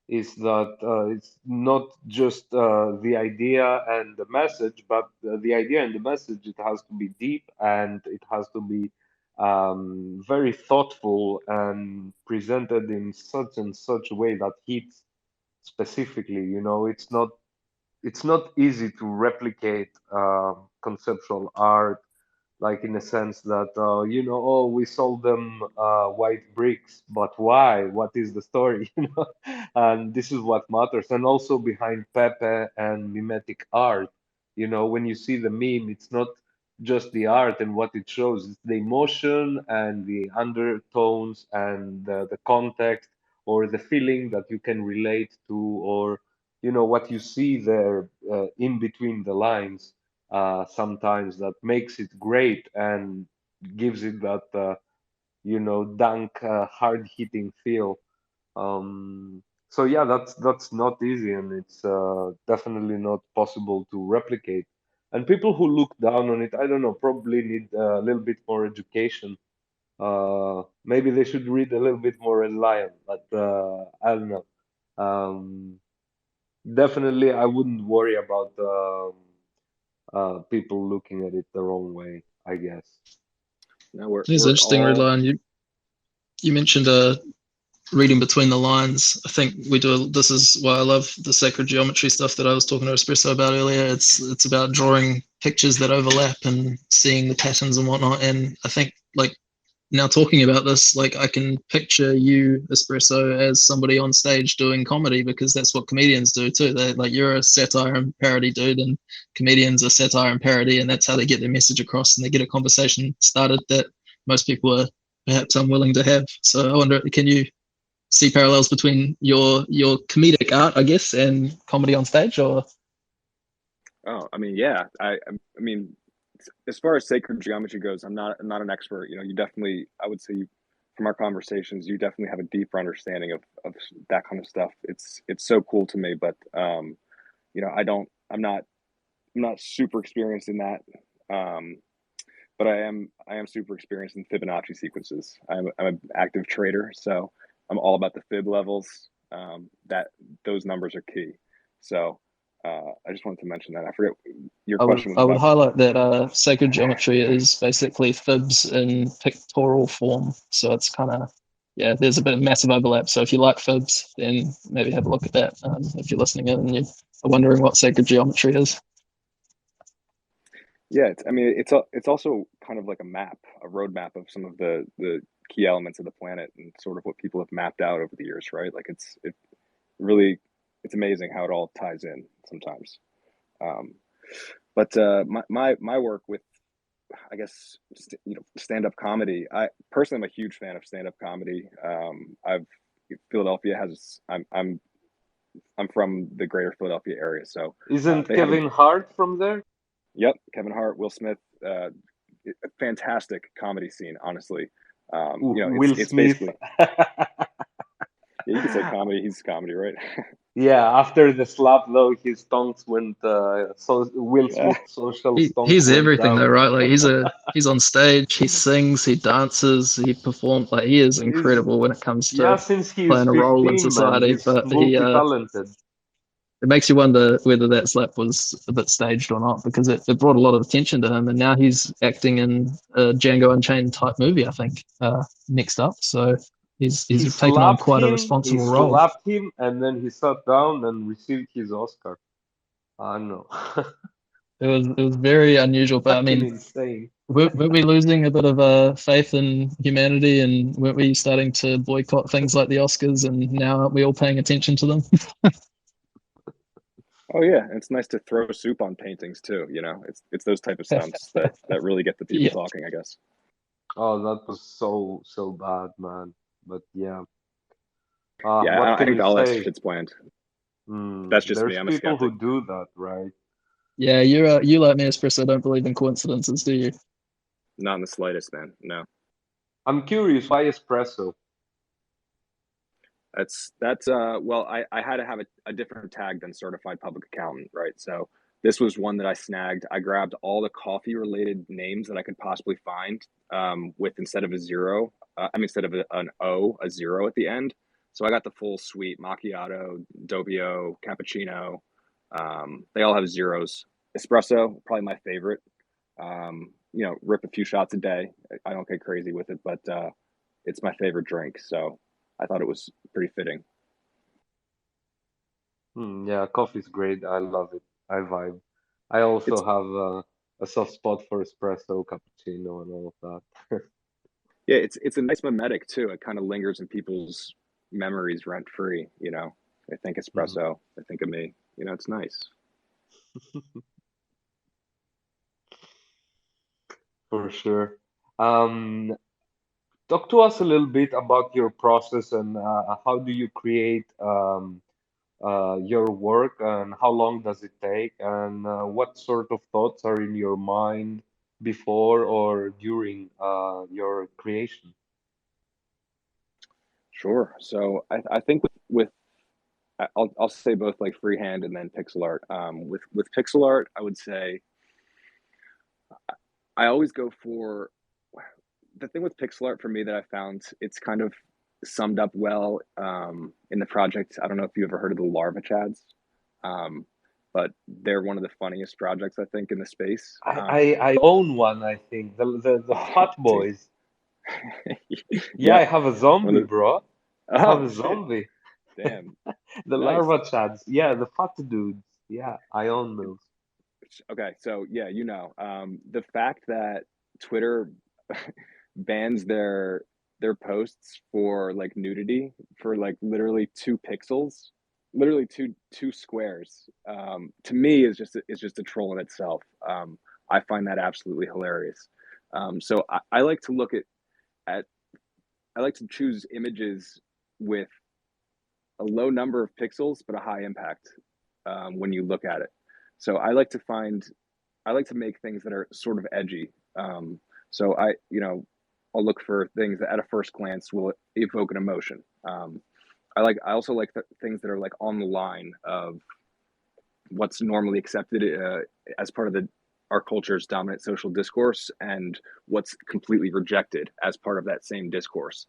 is that it's not just the idea and the message, but the idea and the message, it has to be deep, and it has to be very thoughtful and presented in such and such a way that hits specifically. It's not easy to replicate conceptual art, like in a sense that oh, we sold them white bricks, but why? What is the story? And this is what matters. And also behind Pepe and mimetic art, when you see the meme, it's not just the art and what it shows, it's the emotion and the undertones and the context, or the feeling that you can relate to, or what you see there in between the lines, sometimes, that makes it great and gives it that dunk, hard-hitting feel. So yeah, that's not easy, and it's definitely not possible to replicate. And people who look down on it, I don't know, probably need a little bit more education. Maybe they should read a little bit more Redlion, but I don't know. Um, Definitely, I wouldn't worry about people looking at it the wrong way, I guess. Now we're It's interesting, all Redline. You mentioned reading between the lines. I think we do. This is why I love the sacred geometry stuff that I was talking to Espresso about earlier. It's about drawing pictures that overlap and seeing the patterns and whatnot. And I think, like, now talking about this, like, I can picture you, Espresso, as somebody on stage doing comedy, because that's what comedians do too. They, like, you're a satire and parody dude, and comedians are satire and parody, and that's how they get their message across, and they get a conversation started that most people are perhaps unwilling to have. So I wonder, can you see parallels between your comedic art, I guess, and comedy on stage? Or Oh, I mean, yeah. I mean, as far as sacred geometry goes, I'm not an expert. You definitely, I would say, from our conversations, you definitely have a deeper understanding of that kind of stuff. It's so cool to me, but I'm not super experienced in that. Um, but I am super experienced in Fibonacci sequences. I'm an active trader, so I'm all about the fib levels. That those numbers are key. So I just wanted to mention that. I forget your question was I would about. highlight that sacred geometry is basically fibs in pictorial form. So it's kind of, yeah, there's a bit of massive overlap. So if you like fibs, then maybe have a look at that if you're listening in and you're wondering what sacred geometry is. Yeah, I mean, it's also kind of like a map, a roadmap of some of the key elements of the planet and sort of what people have mapped out over the years, right? Like it really, it's amazing how it all ties in sometimes. Um, but my work with, I guess, stand-up comedy. I personally am a huge fan of stand-up comedy. I've Philadelphia has I'm from the greater Philadelphia area, so Isn't they have a Kevin Hart from there? yep, Kevin Hart, Will Smith, a fantastic comedy scene, honestly. Will It's Smith. basically, yeah, you could say comedy. He's comedy, right? Yeah, after the slap though, his stonks went. So Will Yeah, Smith's social stonks He's went everything though, down. right? Like he's on stage, he sings, he dances, he performs. Like, he is He's incredible when it comes Yeah, to since he is playing a role in 15, man. society. He's But multi-talented. it makes you wonder whether that slap was a bit staged or not, because it brought a lot of attention to him, and now he's acting in a Django Unchained type movie, I think, next up. So he's taken on quite a He responsible role. slapped him, and then he sat down and received his Oscar. I know. It was very unusual, but I Fucking mean, insane. weren't we losing a bit of faith in humanity, and weren't we starting to boycott things like the Oscars? And now aren't we all paying attention to them? oh yeah, and it's nice to throw soup on paintings too. It's those type of stunts that really get the people Yeah. talking, I guess. Oh, that was so bad, man. But yeah. Yeah, What I can think you all that say? shit's planned. That's just me. There's I'm a people who skeptic. do that, right? Yeah, you like me, Espresso, don't believe in coincidences, do you? Not in the slightest, man. No. I'm curious, why espresso? That's well, I had to have a different tag than certified public accountant, right? So this was one that I snagged. I grabbed all the coffee related names that I could possibly find, with instead of a zero, instead of an O, a zero at the end. So I got the full suite: macchiato, doppio, cappuccino. They all have zeros. Espresso, probably my favorite. Rip a few shots a day. I don't get crazy with it, but it's my favorite drink. So I thought it was pretty fitting. Yeah, coffee's great. I love it. I vibe. I also It's have a soft spot for espresso, cappuccino, and all of that. Yeah, it's a nice mimetic too. It kind of lingers in people's memories rent free. I think Mhm. espresso. I think of me. It's nice. For sure. Um, Talk to us a little bit about your process and how do you create your work and how long does it take and what sort of thoughts are in your mind before or during your creation? Sure. So I think with I'll say both like freehand and then pixel art. With pixel art, I would say I always go for the thing with pixel art for me that I found it's kind of summed up well in the project. I don't know if you ever heard of the Larva Chads, um, but they're one of the funniest projects I think in the space. I own one, I think. The Oh, Fat dude. Boys. Yeah, I Yep. have a One zombie, of the, bro. I have oh a shit. zombie. Damn. The Nice. larva chads. Yeah, the fat dudes. Yeah, I own those. Okay, so yeah, the fact that Twitter bans their posts for like nudity for like literally 2 pixels, literally two squares, to me is just a troll in itself. I find that absolutely hilarious. So I like to look at I like to choose images with a low number of pixels but a high impact when you look at it. So I like to make things that are sort of edgy. So I'll look for things that at a first glance will evoke an emotion. I also like things that are like on the line of what's normally accepted as part of our culture's dominant social discourse and what's completely rejected as part of that same discourse.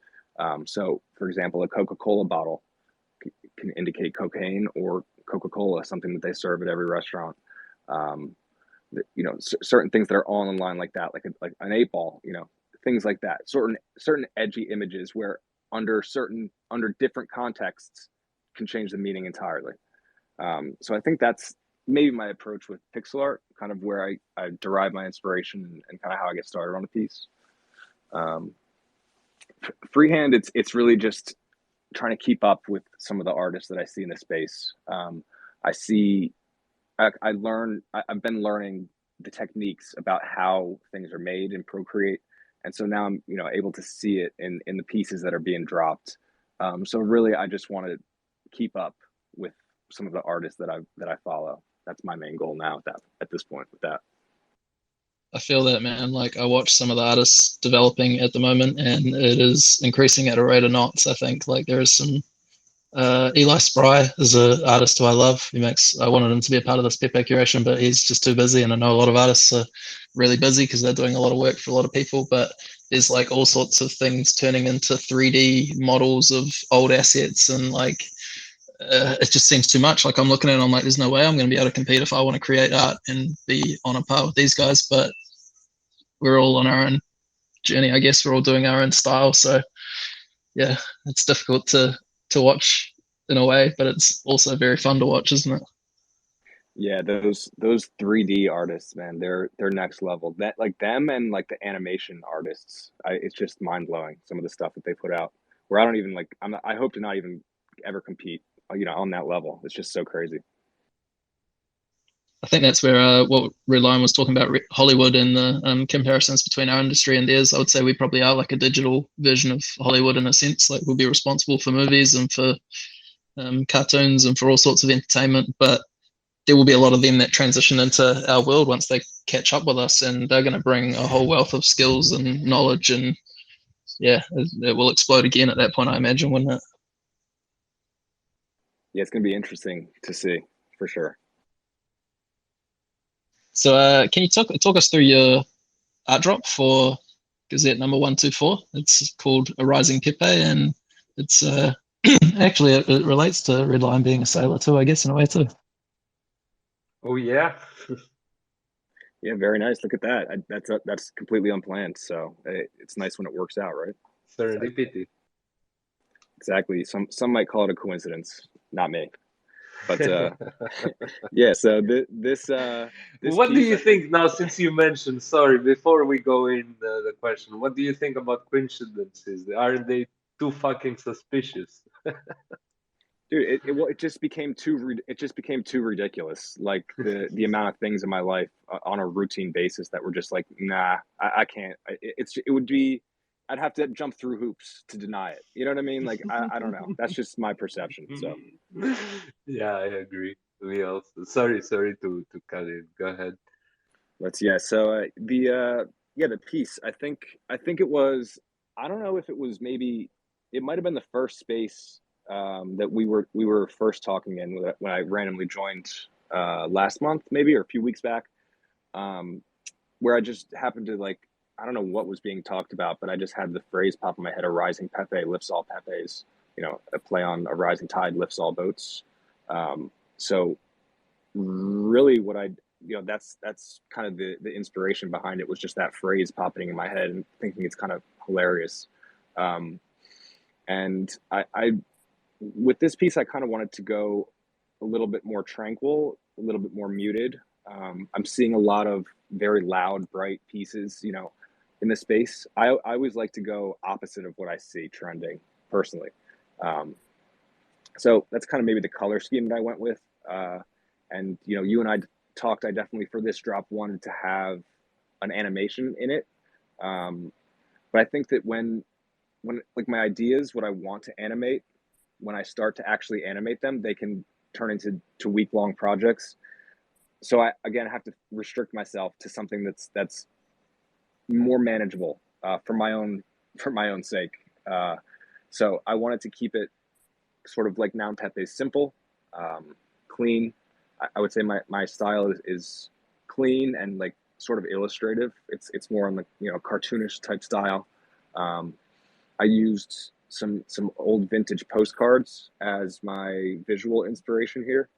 So, for example, a Coca-Cola bottle can indicate cocaine or Coca-Cola, something that they serve at every restaurant. Um, certain things that are all in line like that, like an 8 ball, things like that. Certain edgy images where under different contexts can change the meaning entirely. So I think that's maybe my approach with pixel art, kind of where I derive my inspiration and kind of how I get started on a piece. Um, Freehand, it's really just trying to keep up with some of the artists that I see in the space. I see I've been learning the techniques about how things are made in Procreate, and so now I'm able to see it in the pieces that are being dropped. So really, I just want to keep up with some of the artists that I follow. That's my main goal now at this point with that. I feel that, man. Like I watch some of the artists developing at the moment, and it is increasing at a rate of knots. I think like there is some. Eli Spry is an artist who I love. I wanted him to be a part of this Pepe curation, but he's just too busy. And I know a lot of artists are really busy because they're doing a lot of work for a lot of people. But there's like all sorts of things turning into 3D models of old assets, and like it just seems too much. Like I'm looking at it, I'm like, there's no way I'm going to be able to compete if I want to create art and be on a par with these guys. But we're all on our own journey, I guess. We're all doing our own style, so yeah, it's difficult to watch in a way, but it's also very fun to watch, isn't it? Yeah, those 3D artists, man, they're next level. That like them and like the animation artists, it's just mind blowing some of the stuff that they put out. Where I don't even like, I hope to not even ever compete, on that level. It's just so crazy. I think that's where what Redlion was talking about Hollywood and the comparisons between our industry and theirs. I would say we probably are like a digital version of Hollywood in a sense. Like we'll be responsible for movies and for cartoons and for all sorts of entertainment, but there will be a lot of them that transition into our world once they catch up with us, and they're going to bring a whole wealth of skills and knowledge, and yeah, it will explode again at that point, I imagine, wouldn't it? Yeah, it's going to be interesting to see for sure. So, can you talk us through your art drop for Gazette number 124? It's called A Rising Pepe, and it's actually it relates to Redlion being a sailor too, I guess, in a way too. Oh yeah. Yeah, very nice. Look at that. That's completely unplanned. So it's nice when it works out, right? Serendipity. Exactly. Some might call it a coincidence, not me. But yeah. So this What do piece, you I think, think now, since you mentioned, sorry, before we go in the question, what do you think about coincidences? Aren't they too fucking suspicious? dude, it just became too ridiculous. Like the amount of things in my life on a routine basis that were just like, nah, I can't. It would be, I'd have to jump through hoops to deny it. You know what I mean? Like I don't know. That's just my perception. So Yeah, I agree. We also, sorry to cut it. Go ahead. yeah. So the piece. I think it was. I don't know if it was maybe. It might have been the first space that we were first talking in when I randomly joined last month, maybe, or a few weeks back, where I just happened to, like, I don't know what was being talked about, but I just had the phrase pop in my head: "A rising Pepe lifts all Pepes." A play on "A rising tide lifts all boats." So really, what that's kind of the inspiration behind it, was just that phrase popping in my head and thinking it's kind of hilarious. Um, and I with this piece, I kind of wanted to go a little bit more tranquil, a little bit more muted. I'm seeing a lot of very loud, bright pieces, in the space. I always like to go opposite of what I see trending personally. Um, so that's kind of maybe the color scheme that I went with. And you and I talked. I definitely, for this drop, wanted to have an animation in it. Um, but I think that when like my ideas, what I want to animate, when I start to actually animate them, they can turn into week-long projects. So I, again, have to restrict myself to something that's more manageable, for my own sake. So I wanted to keep it sort of like Noun Pepe, simple, clean. I would say my style is clean and, like, sort of illustrative. It's more on the cartoonish type style. Um, I used some old vintage postcards as my visual inspiration here.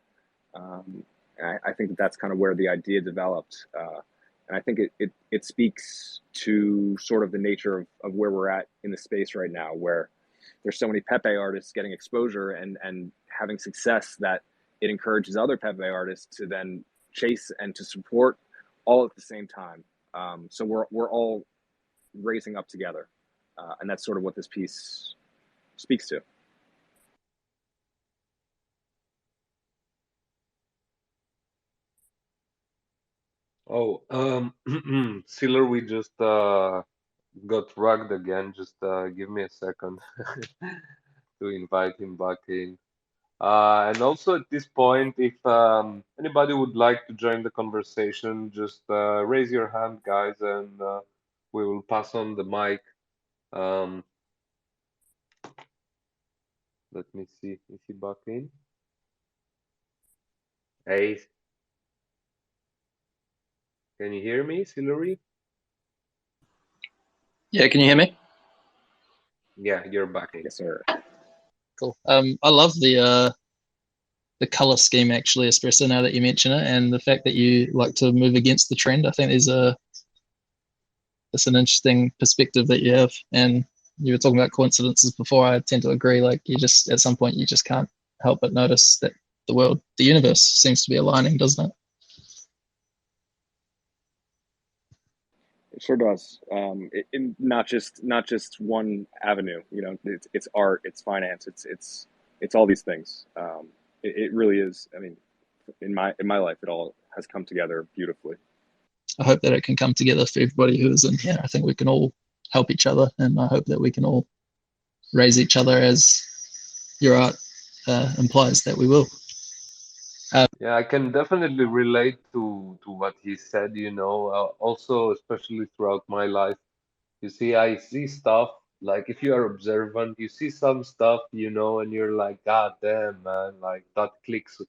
I think that's kind of where the idea developed. And I think it speaks to sort of the nature of where we're at in the space right now, where there's so many Pepe artists getting exposure and having success, that it encourages other Pepe artists to then chase and to support all at the same time. So we're all raising up together, and that's sort of what this piece speaks to. Oh, Sealer, we just got rugged again. Just give me a second to invite him back in. And also, at this point, if anybody would like to join the conversation, just raise your hand, guys, and we will pass on the mic. Um, Let me see. Is he back in? Hey, can you hear me, Hillary? Yeah, can you hear me? Yeah, you're back in. Yes, sir. Cool. I love the color scheme, actually, Espresso, now that you mention it, and the fact that you like to move against the trend. I think it's an interesting perspective that you have. And you were talking about coincidences before. I tend to agree. Like, you just, at some point, you just can't help but notice that the universe seems to be aligning, doesn't it? It sure does. Not just one avenue. It's art, it's finance, it's all these things. It really is. I mean, in my life, it all has come together beautifully. I hope that it can come together for everybody who is in here. I think we can all help each other, and I hope that we can all raise each other as your art implies that we will. Yeah, I can definitely relate to what he said, you know, also, especially throughout my life. You see, I see stuff like if you are observant, you see some stuff, you know, and you're like, God damn, man, like that clicks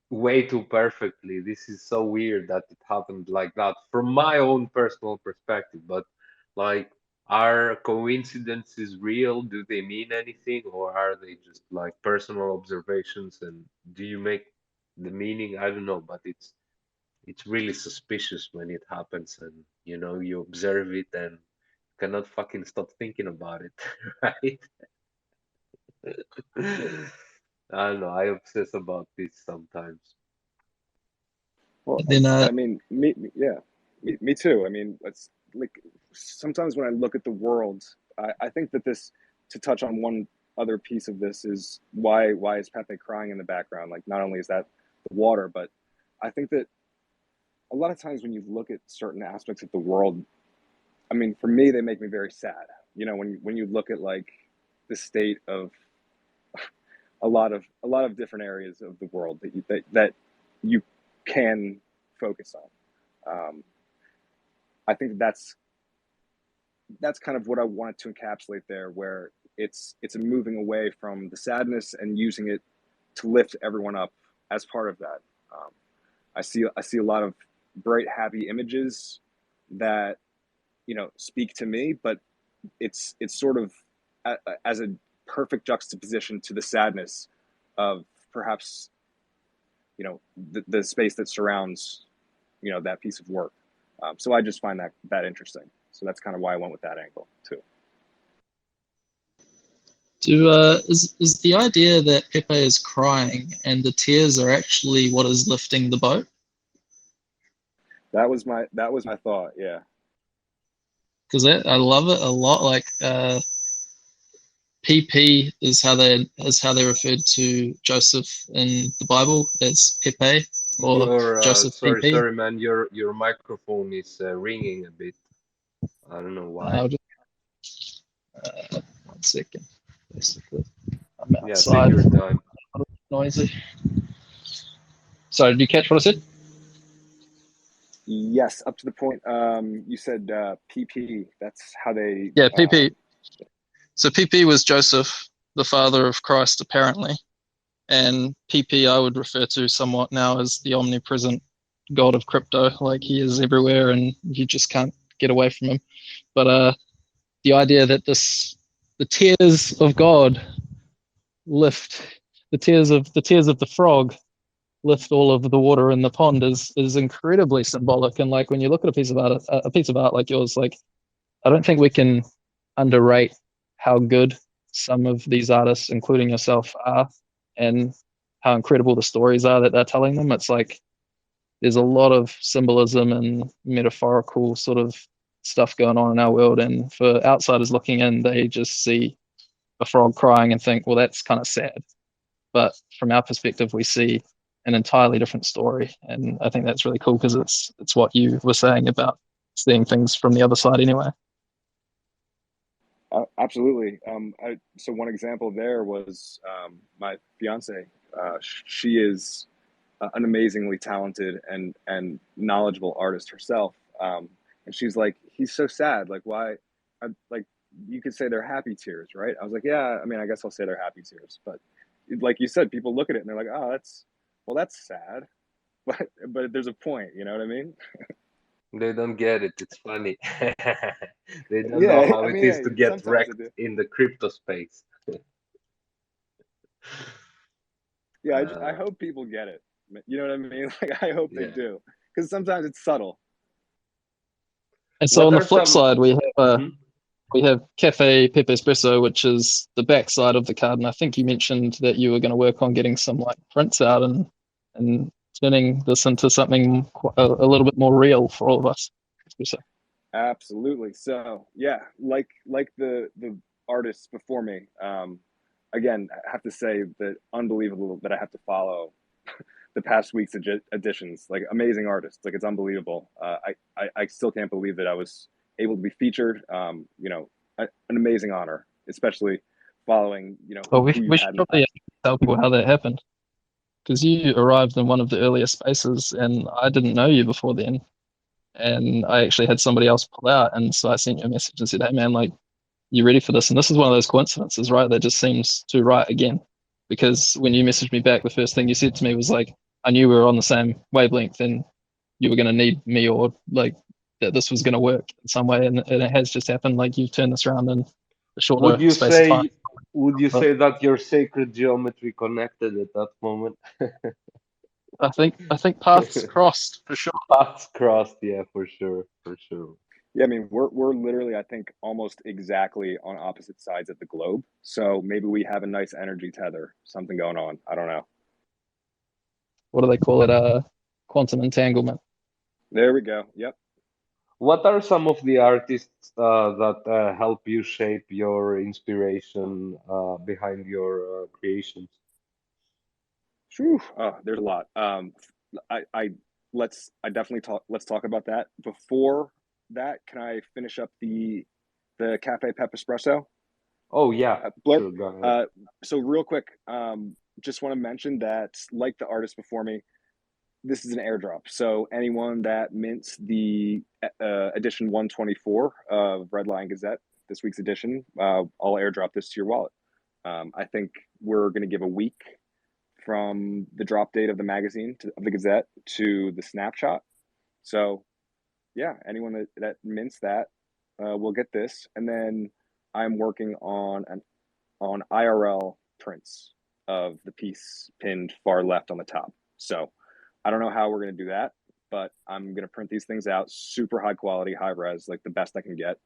way too perfectly. This is so weird that it happened like that from my own personal perspective. But like, are coincidences real? Do they mean anything, or are they just like personal observations? And do you make the meaning? I don't know, but it's really suspicious when it happens, and you know, you observe it and cannot fucking stop thinking about it, right? I don't know. I obsess about this sometimes. Well, Then I mean, me too. I mean, it's like sometimes when I look at the world, I think that this, to touch on one other piece of this, is why is Pepe crying in the background? Like, not only is that the water, but I think that a lot of times when you look at certain aspects of the world, I mean, for me, they make me very sad. You know, when you look at like the state of a lot of different areas of the world that you can focus on. I think that's kind of what I wanted to encapsulate there, where it's a moving away from the sadness and using it to lift everyone up as part of that. Um, I see a lot of bright, happy images that speak to me, but it's sort of as a perfect juxtaposition to the sadness of perhaps the space that surrounds that piece of work. So I just find that interesting. So that's kind of why I went with that angle too. is the idea that Pepe is crying and the tears are actually what is lifting the boat? That was my thought. Yeah. Because I love it a lot. Like PP is how they referred to Joseph in the Bible as Pepe or Your Joseph sorry, PP. sorry, man. Your microphone is ringing a bit. I don't know why. I'll just 1 second. Basically, I'm Yeah, take outside. your time. Noisy. Sorry, did you catch what I said? Yes, up to the point. You said PP. That's how they. Yeah, PP. So PP was Joseph, the father of Christ, apparently. And PP I would refer to somewhat now as the omnipresent god of crypto. Like he is everywhere and you just can't get away from him. But the idea that the tears of God lift the tears of the frog lift all of the water in the pond is incredibly symbolic. And like when you look at a piece of art like yours, like I don't think we can underrate how good some of these artists, including yourself, are, and how incredible the stories are that they're telling them. It's like there's a lot of symbolism and metaphorical sort of stuff going on in our world. And for outsiders looking in, they just see a frog crying and think, well, that's kind of sad. But from our perspective, we see an entirely different story. And I think that's really cool because it's what you were saying about seeing things from the other side anyway. Absolutely. So one example there was my fiance. She is an amazingly talented and knowledgeable artist herself. And she's like, he's so sad. Like, why? Like, you could say they're happy tears, right? I was like, yeah. I mean, I guess I'll say they're happy tears. But like you said, people look at it and they're like, oh, that's sad. But there's a point. You know what I mean? They don't get it. It's funny. They don't know Yeah. how I it mean, is yeah, to get sometimes I wrecked do. in the crypto space. Yeah. I Uh, hope people get it. You know what I mean? Like, I hope they yeah. do, because sometimes it's subtle. And so What on the are flip some? side, Mhm. we have Cafe Pepe Espresso, which is the backside of the card. And I think you mentioned that you were going to work on getting some like prints out and turning this into something a little bit more real for all of us. Espresso. Absolutely. So yeah, like the artists before me. Again, I have to say that unbelievable that I have to follow the past week's additions, like amazing artists. Like it's unbelievable. I still can't believe that I was able to be featured. You know, an amazing honor, especially following, you know, Well, who you've we had should in the probably past. tell people how that happened, because you arrived in one of the earlier spaces, and I didn't know you before then. And I actually had somebody else pull out, and so I sent you a message and said, "Hey, man, like, you ready for this?" And this is one of those coincidences, right? That just seems too right again. Because when you messaged me back, the first thing you said to me was like, "I knew we were on the same wavelength, and you were going to need me, or like that this was going to work in some way." And it has just happened. Like you've turned this around in a Would shorter you space of time. say would you But say that your sacred geometry connected at that moment? I think paths crossed for sure. Paths crossed, yeah, for sure, for sure. Yeah, I mean, we're literally, I think, almost exactly on opposite sides of the globe. So maybe we have a nice energy tether, something going on. I don't know. What do they call it? Quantum entanglement. There we go. Yep. What are some of the artists that help you shape your inspiration behind your creations? Whew. Oh, there's a lot. I I definitely talk. Let's talk about that. Before that, can I finish up the Cafe Pep Espresso? Oh yeah, Blur. sure, go ahead. So real quick, just want to mention that, like the artist before me, this is an airdrop. So anyone that mints the edition 124 of Redlion Gazette, this week's edition, I'll airdrop this to your wallet. I think we're going to give a week from the drop date of the magazine of the Gazette to the snapshot. So yeah, anyone that mints that will get this. And then I'm working on IRL prints of the piece pinned far left on the top. So I don't know how we're going to do that, but I'm going to print these things out super high quality, high res, like the best I can get.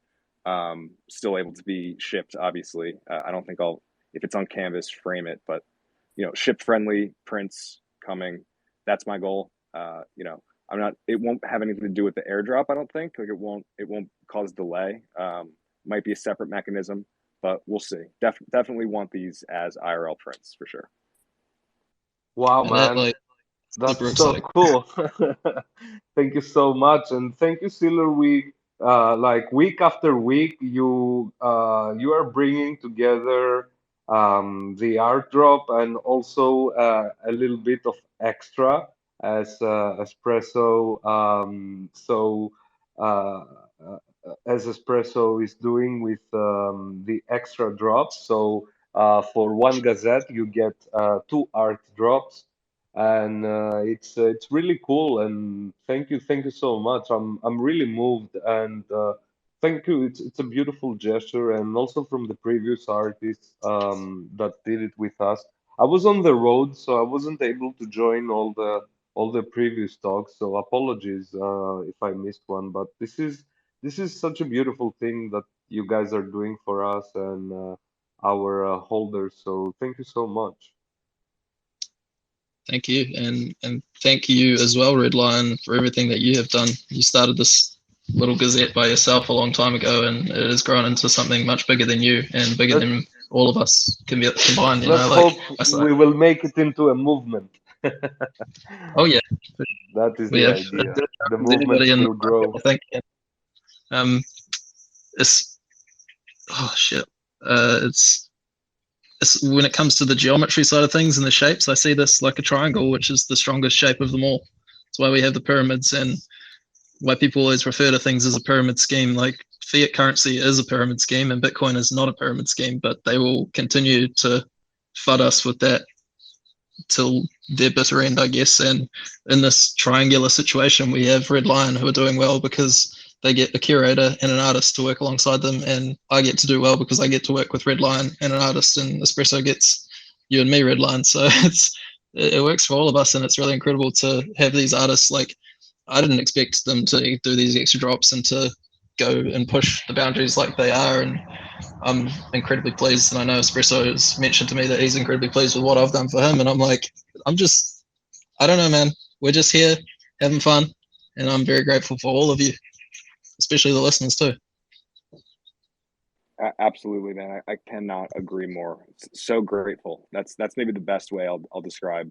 Still able to be shipped, obviously. I don't think I'll, if it's on canvas, frame it, but you know, ship friendly prints coming. That's my goal. You know, I'm not, it won't have anything to do with the airdrop. I don't think, like it won't cause delay. Might be a separate mechanism, but we'll see. Definitely want these as IRL prints for sure. Wow, And that man, like super that's so exciting. cool. Thank you so much, and thank you, Siller. We like week after week, you are bringing together the art drop and also a little bit of extra as Espresso. Uh, as Espresso is doing with the extra drops. So for one Gazette, you get two art drops, and it's really cool. And thank you so much. I'm really moved, and thank you. It's a beautiful gesture, and also from the previous artists that did it with us. I was on the road, so I wasn't able to join all the previous talks. So apologies if I missed one, but this is such a beautiful thing that you guys are doing for us and our holders. So thank you so much. Thank you, and thank you as well, Redlion, for everything that you have done. You started this little gazette by yourself a long time ago, and it has grown into something much bigger than you and bigger Let's than all of us can be combined. You let's know, like hope I say, we will make it into a movement. oh yeah, That is we the have idea. The anybody movements in the will market, grow. I think. Um, it's oh shit, it's when it comes to the geometry side of things and the shapes, I see this like a triangle, which is the strongest shape of them all. That's why we have the pyramids and why people always refer to things as a pyramid scheme. Like fiat currency is a pyramid scheme and Bitcoin is not a pyramid scheme, but they will continue to FUD us with that till their bitter end, I guess. And in this triangular situation, we have Redlion who are doing well because they get a curator and an artist to work alongside them, and I get to do well because I get to work with Redlion and an artist, and Espresso gets you and me, Redlion. So it works for all of us, and it's really incredible to have these artists. Like I didn't expect them to do these extra drops and to go and push the boundaries like they are, and I'm incredibly pleased. And I know Espresso has mentioned to me that he's incredibly pleased with what I've done for him, and I'm like, I don't know, man. We're just here having fun, and I'm very grateful for all of you, especially the listeners too. Absolutely, man. I cannot agree more. So grateful. That's maybe the best way I'll describe,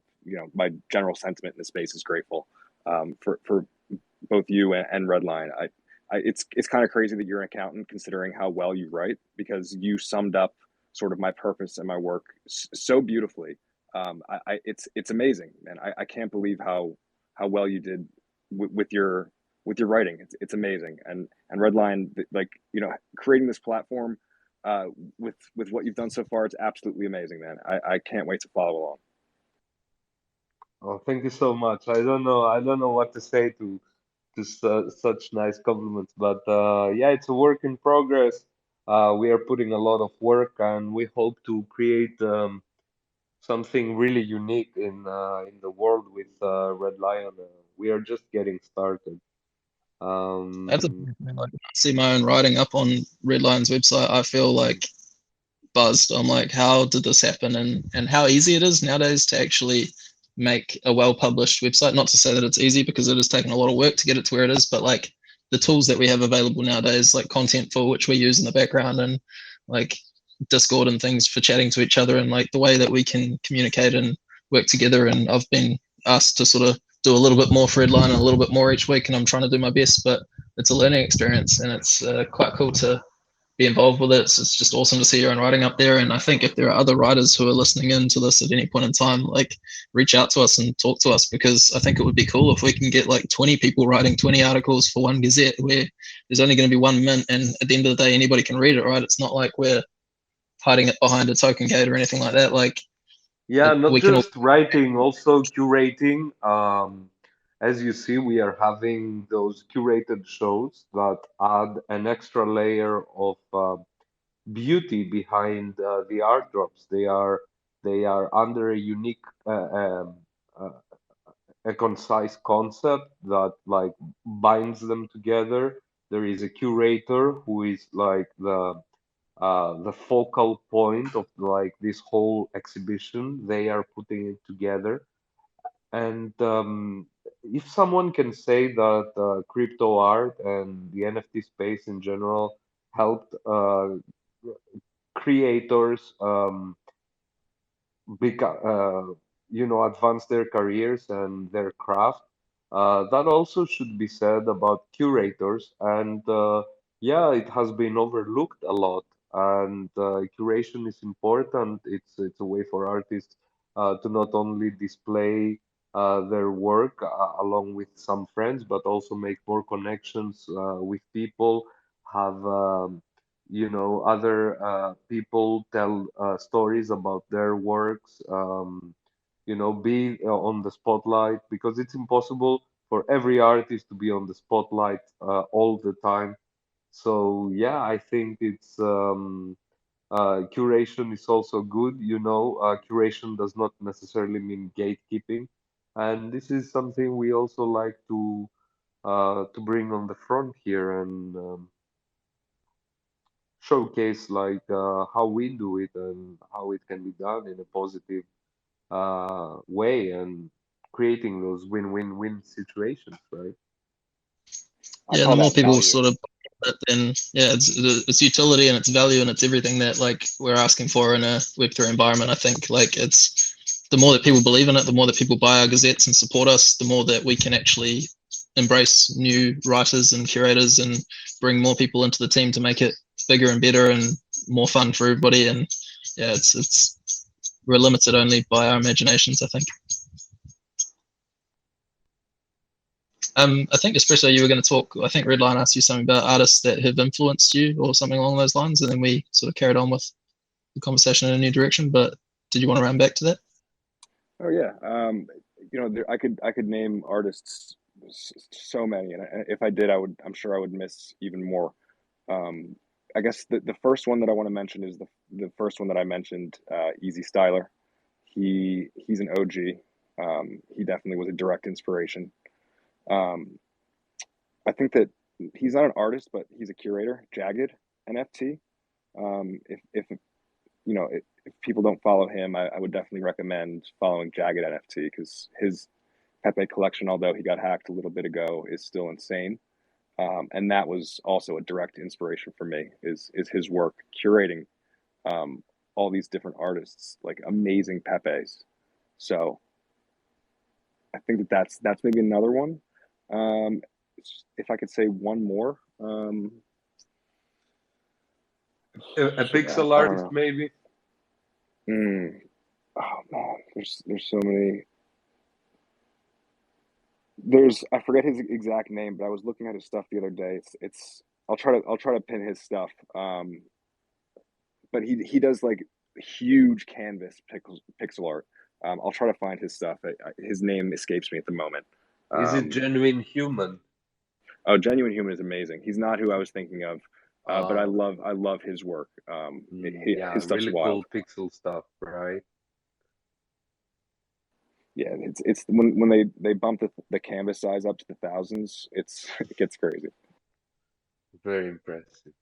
my general sentiment in the space is grateful, for both you and Redline. It's kind of crazy that you're an accountant considering how well you write, because you summed up sort of my purpose and my work so beautifully. It's amazing, man. I can't believe how well you did with your writing. It's amazing. And Redline, like, creating this platform, with what you've done so far, it's absolutely amazing, man. I can't wait to follow along. Oh, thank you so much. I don't know what to say to such nice compliments, but yeah, it's a work in progress. We are putting a lot of work, and we hope to create something really unique in the world with Red Lion. We are just getting started. That's a Um, like, when I see my own writing up on Redlion's website, I feel like buzzed. I'm like, how did this happen? And how easy it is nowadays to actually make a well published website. Not to say that it's easy, because it has taken a lot of work to get it to where it is, but like the tools that we have available nowadays, like Contentful, which we use in the background, and like Discord and things for chatting to each other, and like the way that we can communicate and work together. And I've been asked to sort of do a little bit more for Redline and a little bit more each week, and I'm trying to do my best, but it's a learning experience, and it's quite cool to be involved with it. So it's just awesome to see your own writing up there. And I think if there are other writers who are listening in to this at any point in time, like reach out to us and talk to us, because I think it would be cool if we can get like 20 people writing 20 articles for one Gazette, where there's only going to be one mint, and at the end of the day, anybody can read it, right? It's not like we're hiding it behind a token gate or anything like that. Like yeah, not we can all, just writing, also curating. As you see, we are having those curated shows that add an extra layer of beauty behind the art drops. They are under a unique, uh, a concise concept that like binds them together. There is a curator who is like the focal point of like this whole exhibition. They are putting it together. And if someone can say that crypto art and the NFT space in general helped creators advance their careers and their craft. That also should be said about curators, and yeah, it has been overlooked a lot. And curation is important. It's a way for artists to not only display their work along with some friends, but also make more connections with people, have other people tell stories about their works, be on the spotlight, because it's impossible for every artist to be on the spotlight all the time. So yeah, I think it's curation is also good. Curation does not necessarily mean gatekeeping, and this is something we also like to bring on the front here, and showcase like how we do it and how it can be done in a positive way, and creating those win-win-win situations, right? I yeah, the call more that people value. sort of, then yeah, it's utility and it's value and it's everything that like we're asking for in a Web3 environment. I think like it's the more that people believe in it, the more that people buy our gazettes and support us, the more that we can actually embrace new writers and curators and bring more people into the team to make it bigger and better and more fun for everybody. And yeah, it's we're limited only by our imaginations, I think. I think Espresso, you were going to talk. I think Redline asked you something about artists that have influenced you or something along those lines, and then we sort of carried on with the conversation in a new direction. But did you want to round back to that? Oh yeah. I could name artists, so many, and if I did, I'm sure I would miss even more. Um, I guess the first one that I want to mention is the first one that I mentioned, Easy Styler. He's an OG. He definitely was a direct inspiration. Um, I think that he's not an artist, but he's a curator. Jagged NFT. If if people don't follow him, I would definitely recommend following Jagged NFT, because his Pepe collection, although he got hacked a little bit ago, is still insane. And that was also a direct inspiration for me. Is his work curating all these different artists, like amazing Pepes. So I think that's maybe another one. If I could say one more, A pixel I don't artist, know. maybe. Oh man, there's so many. I forget his exact name, but I was looking at his stuff the other day. It's I'll try to pin his stuff. But he does like huge canvas pixel art. I'll try to find his stuff. His name escapes me at the moment. Is it Genuine Human? Oh, Genuine Human is amazing. He's not who I was thinking of, but I Uh, love his work. yeah, His stuff's really wild. cool pixel stuff, right? Yeah, it's when they bump the canvas size up to the thousands, it gets crazy. Very impressive.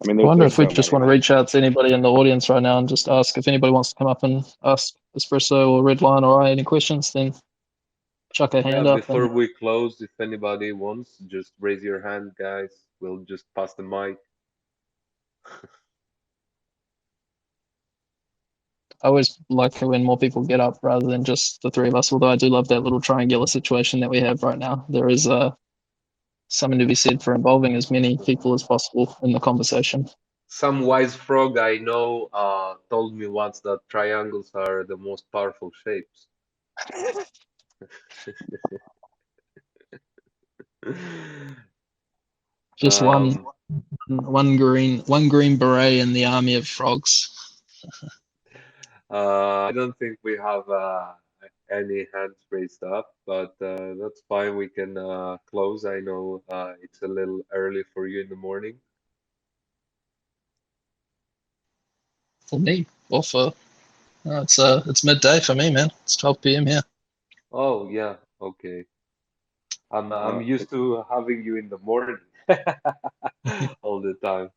I mean, I wonder there's if we so just many. want to reach out to anybody in the audience right now and just ask if anybody wants to come up and ask Espresso or Redline or I any questions, then chuck a Yeah, hand up. before And we close, if anybody wants, just raise your hand, guys. We'll just pass the mic. I always like when more people get up rather than just the three of us, although I do love that little triangular situation that we have right now. There is something to be said for involving as many people as possible in the conversation. Some wise frog I know told me once that triangles are the most powerful shapes. Just Um, one green beret in the army of frogs. I don't think we have any hands raised up, but that's fine. We can close. I know it's a little early for you in the morning. For me, or for it's midday for me, man. It's 12 p.m. here. Oh yeah, okay. I'm used to having you in the morning all the time.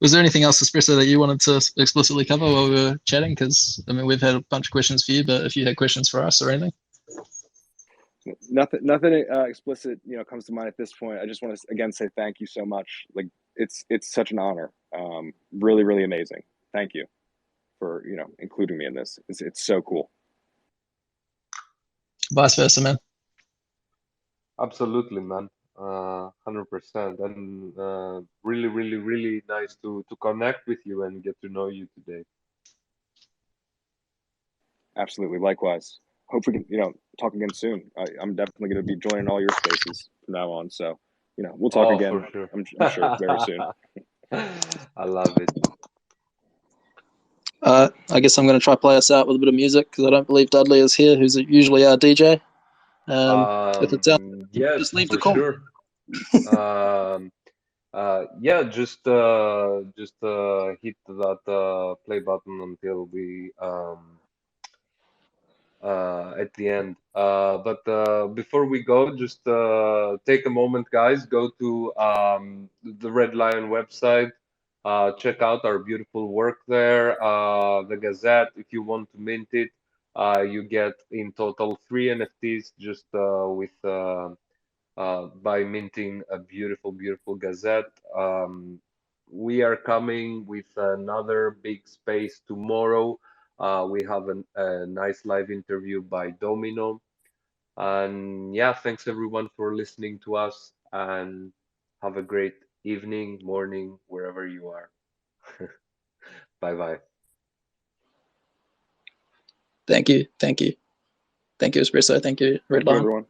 Was there anything else, Espresso, that you wanted to explicitly cover while we were chatting? Because I mean, we've had a bunch of questions for you, but if you had questions for us or anything. Nothing explicit, comes to mind at this point. I just want to again say thank you so much. Like it's such an honor. Really, really amazing. Thank you for including me in this. It's so cool. Vice versa, man. Absolutely, man. 100%. And really, really, really nice to connect with you and get to know you today. Absolutely. Likewise. Hope we can, talk again soon. I'm definitely going to be joining all your spaces from now on. So, we'll talk Oh, again. for sure. I'm sure very soon. I love it. I guess I'm going to try play us out with a bit of music because I don't believe Dudley is here, who's usually our DJ. If it's out, Yes, just leave the for call. sure. Yeah, just hit that play button until we at the end. But before we go, just take a moment, guys. Go to the Redlion website. Check out our beautiful work there. The Gazette, if you want to mint it, you get in total 3 NFTs just by minting a beautiful, beautiful Gazette. We are coming with another big space tomorrow. We have a nice live interview by Domino. And yeah, thanks everyone for listening to us and have a great evening, morning, wherever you are. Bye bye. Thank you, Espresso. Thank you, Thank you, Redline. everyone.